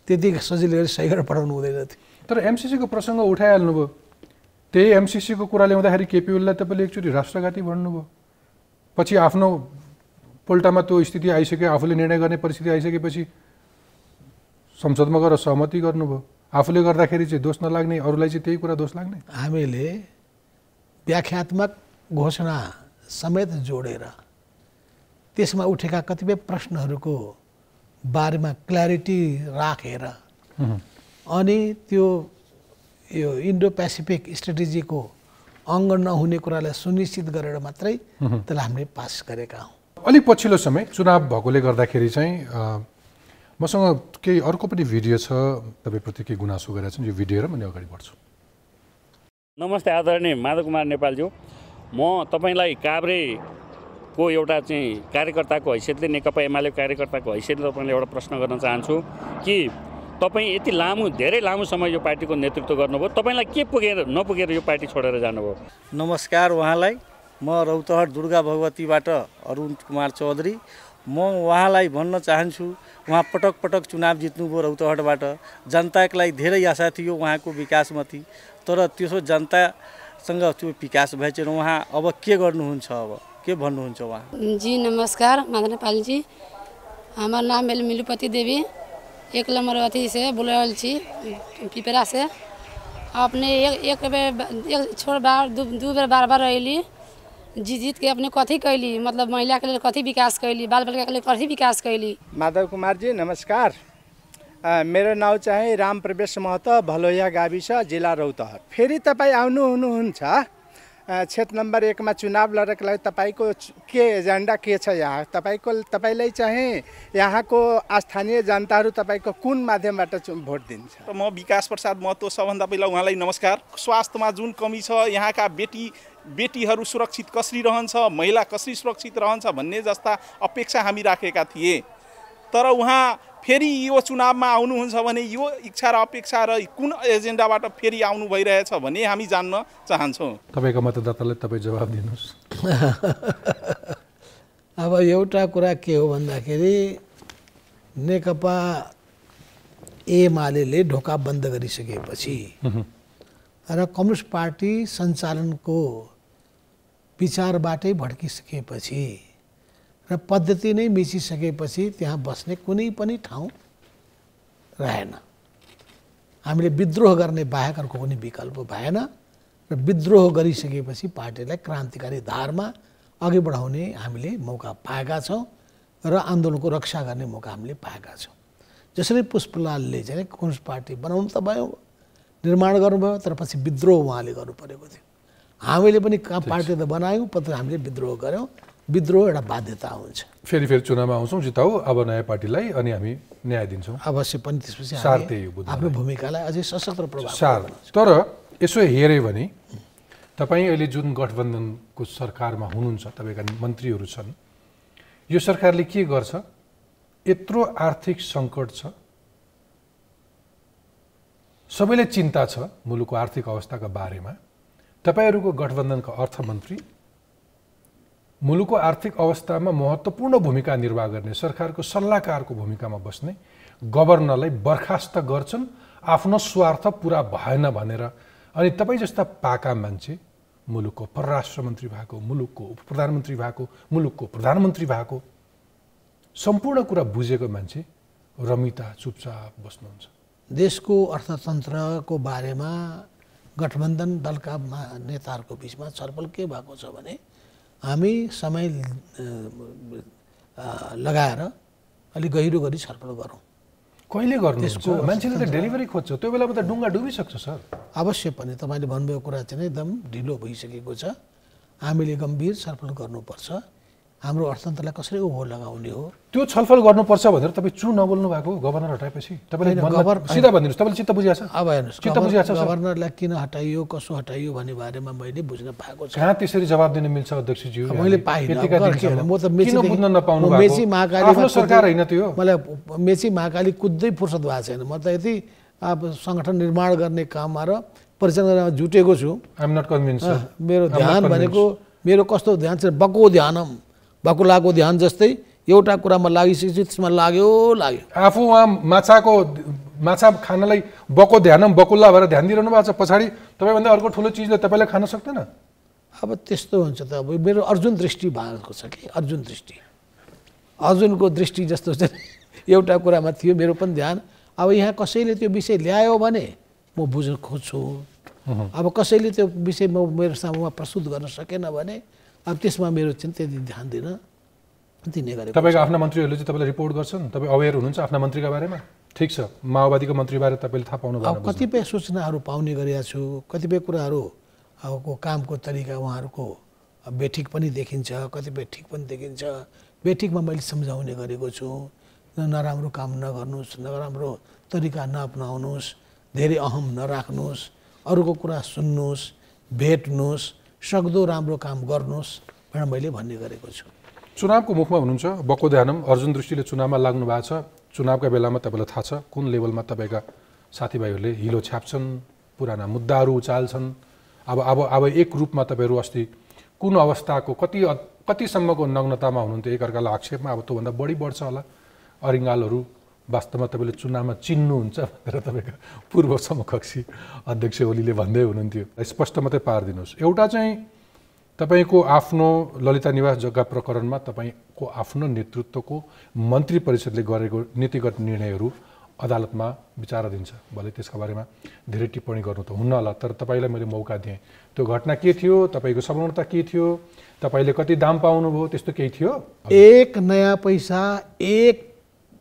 त्यति सजिलो गरी सही गरेर पठाउनु हुँदैन थियो। तर एमसिसीको प्रसङ्ग उठाइहाल्नुभयो। त्यही एमसिसीको कुरा ल्याउँदाखेरि केपी ओलीलाई तपाईँले एकचोटि राष्ट्रघाती भन्नुभयो। पछि आफ्नो पोल्टामा त्यो स्थिति आइसक्यो, आफूले निर्णय गर्ने परिस्थिति आइसकेपछि संसदमा गएर सहमति गर्नुभयो। आफूले गर्दाखेरि चाहिँ दोष नलाग्ने, अरूलाई चाहिँ त्यही कुरा दोष लाग्ने। हामीले व्याख्यात्मक घोषणा समेत जोडेर त्यसमा उठेका कतिपय प्रश्नहरूको बारेमा क्ल्यारिटी राखेर अनि त्यो यो इन्डो पेसिफिक स्ट्रेटेजीको अङ्ग नहुने कुरालाई सुनिश्चित गरेर मात्रै त्यसलाई हामीले पास गरेका हौँ। अलिक पछिल्लो समय चुनाव भएकोले गर्दाखेरि चाहिँ मसँग केही अर्को पनि भिडियो छ, तपाईँप्रति केही गुनासो गरेर छन्, यो भिडियो र मैले अगाडि बढ्छु। नमस्ते आदरणीय माधव कुमार नेपालज्यू, म तपाईँलाई काभ्रे को एउटा चाहिँ कार्यकर्ताको हैसियतले, नेकपा एमाले कार्यकर्ताको हैसियतले तपाईँले एउटा प्रश्न गर्न चाहन्छु कि तपाईँ यति लामो, धेरै लामो समय यो पार्टीको नेतृत्व गर्नुभयो, तपाईँलाई के पुगेर नपुगेर यो पार्टी छोडेर जानुभयो? नमस्कार उहाँलाई। म रौतहट दुर्गा भगवतीबाट अरुण कुमार चौधरी। म उहाँलाई भन्न चाहन्छु, उहाँ पटक पटक चुनाव जित्नुभयो रौतहटबाट। जनताको लागि धेरै आशा थियो उहाँको विकासमाथि, तर त्यसो जनतासँग त्यो विकास भए चाहिँ उहाँ अब के गर्नुहुन्छ, अब के भन्नुहुन्छ उहाँ? जी नमस्कार, माधव नेपाल जी। हमारा नाम है मिलुपति देवी, 1 नंबर अथी से बुलावल छी पिपरा से। अपने एक बेर छोड़ बार दू बेर बार अली, जीत के अपने कथी कैली, मतलब महिला के लिए कथी विकास कैली, बाल बालिका के लिए कथी विकास कैली? माधव कुमार जी नमस्कार। मेरो नाउँ चाहिँ राम प्रवेश महतो, भलोया गाविस, जिल्ला रौतहट। फेरि तपाईँ आउनु हुनुहुन्छ क्षेत्र नम्बर 1 मा चुनाव लडेको लागि तपाईँको के एजेन्डा के छ यहाँ? तपाईँलाई चाहिँ यहाँको स्थानीय जनताहरू तपाईँको कुन माध्यमबाट भोट दिन्छ? म विकास प्रसाद महतो, सबभन्दा पहिला उहाँलाई नमस्कार। स्वास्थ्यमा जुन कमी छ, यहाँका बेटीहरू सुरक्षित कसरी रहन्छ, महिला कसरी सुरक्षित रहन्छ भन्ने जस्ता अपेक्षा हामी राखेका थिए। तर उहाँ फेरि यो चुनावमा आउनुहुन्छ भने यो इच्छा र अपेक्षा र कुन एजेन्डाबाट फेरि आउनु भइरहेछ भन्ने हामी जान्न चाहन्छौँ। तपाईँको मतदातालाई तपाईँ जवाब दिनुहोस्। अब एउटा कुरा के हो भन्दाखेरि नेकपा एमाले ढोका बन्द गरिसकेपछि र कम्युनिस्ट पार्टी सञ्चालनको विचारबाटै भड्किसकेपछि र पद्धति नै मिचिसकेपछि त्यहाँ बस्ने कुनै पनि ठाउँ रहेन। हामीले विद्रोह गर्ने बाहेक अर्को कुनै विकल्प भएन र विद्रोह गरिसकेपछि पार्टीलाई क्रान्तिकारी धारमा अघि बढाउने हामीले मौका पाएका छौँ र आन्दोलनको रक्षा गर्ने मौका हामीले पाएका छौँ। जसरी पुष्पलालले चाहिँ कम्युनिस्ट पार्टी बनाउनु त भयो, निर्माण गर्नुभयो, तर पछि विद्रोह उहाँले गर्नु परेको थियो। हामीले पनि पार्टी त बनायौँ, पछि हामीले विद्रोह गऱ्यौँ। विद्रोह एउटा बाध्यता हुन्छ। फेरि चुनावमा आउँछौँ, जिताऊ अब नयाँ पार्टीलाई, अनि हामी न्याय दिन्छौँ। अवश्य पनि त्यसपछि आफ्नो भूमिकालाई अझै सशक्त प्रभाव। तर यसो हेऱ्यो भने तपाईँ अहिले जुन गठबन्धनको सरकारमा हुनुहुन्छ, तपाईँका मन्त्रीहरू छन्, यो सरकारले के गर्छ? यत्रो आर्थिक सङ्कट छ, सबैलाई चिन्ता छ मुलुकको आर्थिक अवस्थाका बारेमा। तपाईँहरूको गठबन्धनका अर्थमन्त्री मुलुकको आर्थिक अवस्थामा महत्त्वपूर्ण भूमिका निर्वाह गर्ने, सरकारको सल्लाहकारको भूमिकामा बस्ने गभर्नरलाई बर्खास्त गर्छन् आफ्नो स्वार्थ पुरा भएन भनेर। अनि तपाईँ जस्ता पाका मान्छे, मुलुकको परराष्ट्र मन्त्री भएको, मुलुकको उपप्रधानमन्त्री भएको, मुलुकको प्रधानमन्त्री भएको, सम्पूर्ण कुरा बुझेको मान्छे रमिता चुपचाप बस्नुहुन्छ। देशको अर्थतन्त्रको बारेमा गठबन्धन दलका नेताहरूको बिचमा छलफल के भएको छ भने हामी समय लगाएर अलिक गहिरो गरी छलफल गरौँ। कहिले गर्नुहुन्छ? मान्छेले त डेलिभरी खोज्छ, त्यो बेलामा त डुङ्गा डुबिसक्छ सर। अवश्य पनि तपाईँले भन्नुभएको कुरा चाहिँ एकदम ढिलो भइसकेको छ। हामीले गम्भीर छलफल गर्नुपर्छ। हाम्रो अर्थतन्त्रलाई कसरी ओहो लगाउने हो त्यो छलफल गर्नुपर्छ भनेर तपाईँ चु नबोल्नु भएको गभर्नर हटाएपछि? तपाईँले सिधा भनिदिनुहोस्, तपाईँले चित्त बुझिया छ? अब हेर्नुहोस्, चित्त बुझिया छ गभर्नरलाई किन हटाइयो, कसो हटाइयो भन्ने बारेमा मैले बुझ्न पाएको छ। कहाँ त्यसरी जवाब दिन मिल्छ अध्यक्षज्यू? मैले पाइनँ। म त मेची महाकाली सरकार होइन त्यो। मलाई मेची महाकाली कुद्दै फुर्सद भएको छैन। म त यति अब सङ्गठन निर्माण गर्ने काममा र परिचालना जुटेको छु। I am not convince. मेरो ध्यान भनेको मेरो कस्तो ध्यान छ, बको ध्यानम, बकुलाको ध्यान जस्तै एउटा कुरामा लागिसकेपछि त्यसमा लाग्यो। आफू उहाँ माछा खानलाई बको ध्यानम बकुल्ला भएर ध्यान दिइरहनु भएको छ, पछाडि तपाईँभन्दा अर्को ठुलो चिजले तपाईँलाई खान सक्दैन। अब त्यस्तो हुन्छ त। अब मेरो अर्जुन दृष्टि भएको छ कि अर्जुनको दृष्टि जस्तो चाहिँ एउटा कुरामा थियो मेरो पनि ध्यान। अब यहाँ कसैले त्यो विषय ल्यायो भने म बुझ्न खोज्छु। अब कसैले त्यो विषय मेरो सामुमा प्रस्तुत गर्न सकेन भने अब त्यसमा मेरो चाहिँ त्यति ध्यान दिने गरेको। तपाईँको आफ्ना मन्त्रीहरूले चाहिँ तपाईँलाई रिपोर्ट गर्छन्, तपाईँ अवेर हुनुहुन्छ आफ्ना मन्त्रीका बारेमा? ठिक छ, माओवादीको मन्त्रीबारे तपाईँले थाहा पाउनु भयो। कतिपय सूचनाहरू पाउने गरेका छु, कतिपय कुराहरू अब कामको तरिका उहाँहरूको बेठिक पनि देखिन्छ, कतिपय ठिक पनि देखिन्छ। बेठिकमा मैले सम्झाउने गरेको छु, नराम्रो काम नगर्नुहोस्, नराम्रो तरिका नअपनाउनुहोस्, धेरै अहम नराख्नुहोस्, अरूको कुरा सुन्नुहोस्, भेट्नुहोस्, सक्दो राम्रो काम गर्नुहोस् भनेर मैले भन्ने गरेको छु। चुनावको मुखमा हुनुहुन्छ, बकोध्यानम अर्जुन दृष्टिले चुनावमा लाग्नु भएको छ। चुनावका बेलामा तपाईँलाई थाहा छ कुन लेभलमा तपाईँका साथीभाइहरूले हिलो छ्याप्छन्, पुराना मुद्दाहरू उचाल्छन्। अब एक रूपमा तपाईँहरू अस्ति कुन अवस्थाको कतिसम्मको नग्नतामा हुनुहुन्थ्यो, एकअर्कालाई आक्षेपमा, अब त्योभन्दा बढी बढ्छ होला। अरिङ्गालहरू वास्तवमा तपाईँले चुनावमा चिन्नुहुन्छ भनेर तपाईँका पूर्व समकक्षी अध्यक्ष ओलीले भन्दै हुनुहुन्थ्यो। स्पष्ट मात्रै पारिदिनुहोस्। एउटा चाहिँ तपाईँको आफ्नो ललिता निवास जग्गा प्रकरणमा तपाईँको आफ्नो नेतृत्वको मन्त्री परिषदले गरेको नीतिगत निर्णयहरू अदालतमा विचाराधीन छ। भले त्यसका बारेमा धेरै टिप्पणी गर्नु त हुन्न होला, तर तपाईँलाई मैले मौका दिएँ। त्यो घटना के थियो, तपाईँको संलग्नता के थियो, तपाईँले कति दाम पाउनुभयो, त्यस्तो केही थियो? एक नयाँ पैसा, एक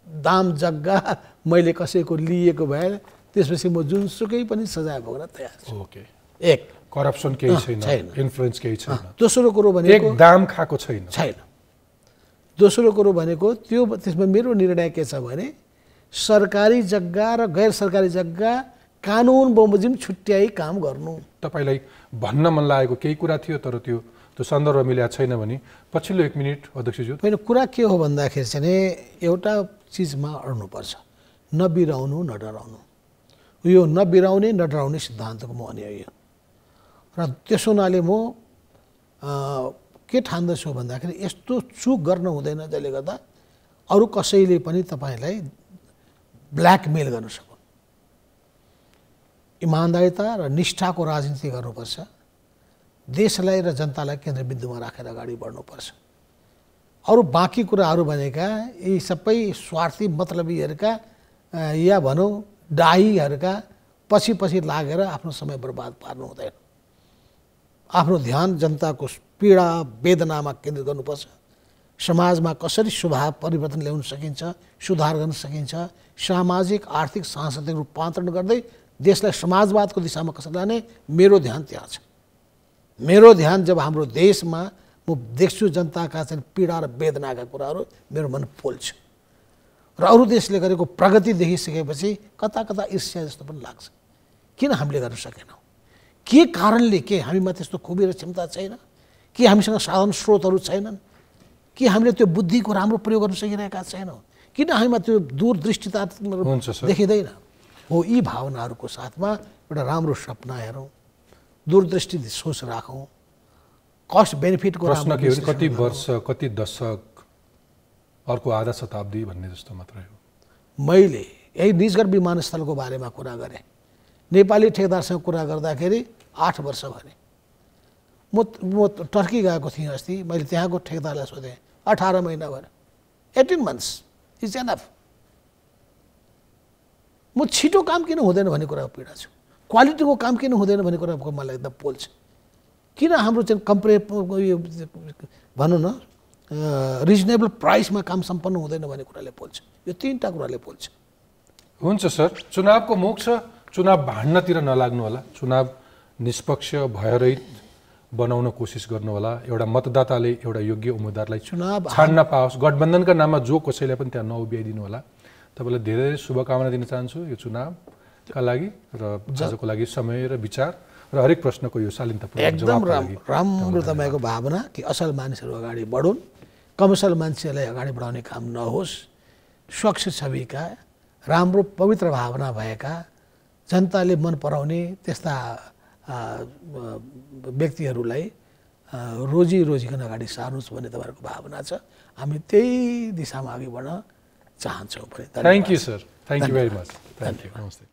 दाम जग्गा मैले कसैको लिएको भए त्यसपछि म जुनसुकै पनि सजाय भोग्न तयार छु। ओके। एक करप्सन केही छैन, इन्फ्लुएन्स केही छैन। दोस्रो कुरो भनेको एक दाम खाएको छैन। दोस्रो कुरो भनेको त्यसमा मेरो निर्णय के छ भने सरकारी जग्गा र गैर सरकारी जग्गा कानुन बमोजिम छुट्याई काम गर्नु। तपाईँलाई भन्न मन लागेको केही कुरा थियो तर त्यो सन्दर्भ मिलेको छैन भने पछिल्लो 1 मिनट अध्यक्षज्यू। होइन, कुरा के हो भन्दाखेरि चाहिँ एउटा चिजमा अड्नुपर्छ, नबिराउनु न डराउनु। यो नबिराउने न डराउने सिद्धान्तको म अनुयायी हो र त्यसो हुनाले म के ठान्दछु भन्दाखेरि यस्तो चुक गर्न हुँदैन जसले गर्दा अरू कसैले पनि तपाईँलाई ब्ल्याकमेल गर्न सकुन्। इमान्दारिता र निष्ठाको राजनीति गर्नुपर्छ। देशलाई र जनतालाई केन्द्रबिन्दुमा राखेर अगाडि बढ्नुपर्छ। अरू बाँकी कुराहरू भनेका यी सबै स्वार्थी मतलबीहरूका या भनौँ डाहीहरूका पछि लागेर आफ्नो समय बर्बाद पार्नु हुँदैन। आफ्नो ध्यान जनताको पीडा वेदनामा केन्द्रित गर्नुपर्छ। समाजमा कसरी स्वभाव परिवर्तन ल्याउन सकिन्छ, सुधार गर्न सकिन्छ, सामाजिक आर्थिक सांस्कृतिक रूपान्तरण गर्दै देशलाई समाजवादको दिशामा कसरी लाने, मेरो ध्यान त्यहाँ छ। मेरो ध्यान जब हाम्रो देशमा म देख्छु जनताका चाहिँ पीडा र वेदनाका कुराहरू मेरो मन पोल्छ र अरू देशले गरेको प्रगति देखिसकेपछि कता ईर्ष्या जस्तो पनि लाग्छ। किन हामीले गर्न सकेनौँ? के कारणले? के हामीमा त्यस्तो खुबी र क्षमता छैन? के हामीसँग साधन स्रोतहरू छैनन्? के हामीले त्यो बुद्धिको राम्रो प्रयोग गर्न सकिरहेका छैनौँ? किन हामीमा त्यो दूरदृष्टिता देखिँदैन? हो, यी भावनाहरूको साथमा एउटा राम्रो सपना हेरौँ, दूरदृष्टि सोच राखौँ, कस्ट बेनिफिटको प्रश्न के हो, कति वर्ष, कति दशक, अर्को आधा शताब्दी भन्ने जस्तो मात्रै हो। मैले यही निजगढ विमानस्थलको बारेमा कुरा गरेँ। नेपाली ठेकेदारसँग कुरा गर्दाखेरि 8 वर्ष भने। म टर्की गएको थिएँ अस्ति, मैले त्यहाँको ठेकेदारलाई सोधेँ 18 महिना भयो। 18 months इज एनफ। म छिटो काम किन हुँदैन भन्ने कुराको पीडा छु, क्वालिटीको काम किन हुँदैन भन्ने कुराको मलाई एकदम पोल्छ। किन हाम्रो चाहिँ भनौँ न रिजनेबल प्राइसमा काम सम्पन्न हुँदैन भन्ने कुराले पोल्छ। यो 3टा कुराले पोल्छ। हुन्छ सर, चुनावको मुख छ, चुनाव भाँड्नतिर नलाग्नु होला, चुनाव निष्पक्ष भयरहित बनाउन कोसिस गर्नु होला। एउटा मतदाताले एउटा योग्य उम्मेदवारलाई चुनाव छाड्न पाओस्, गठबन्धनका नाममा जो कसैलाई पनि त्यहाँ नउभ्याइदिनु होला। तपाईँलाई धेरै शुभकामना दिन चाहन्छु यो चुनावका लागि र आजको लागि समय र विचार र हरेक प्रश्नको यो शालीनतापूर्वक एकदम राम्रो तपाईँको भावना कि असल मानिसहरू अगाडि बढुन्, कमर्सियल मान्छेलाई अगाडि बढाउने काम नहोस्। स्वच्छ छविका, राम्रो पवित्र भावना भएका, जनताले मन पराउने त्यस्ता व्यक्तिहरूलाई रोजिकन अगाडि सार्नुहोस् भन्ने तपाईँहरूको भावना छ। हामी त्यही दिशामा अघि बढ्न चाहन्छौँ पनि। Thank you sir, thank you very much, thank you, नमस्ते।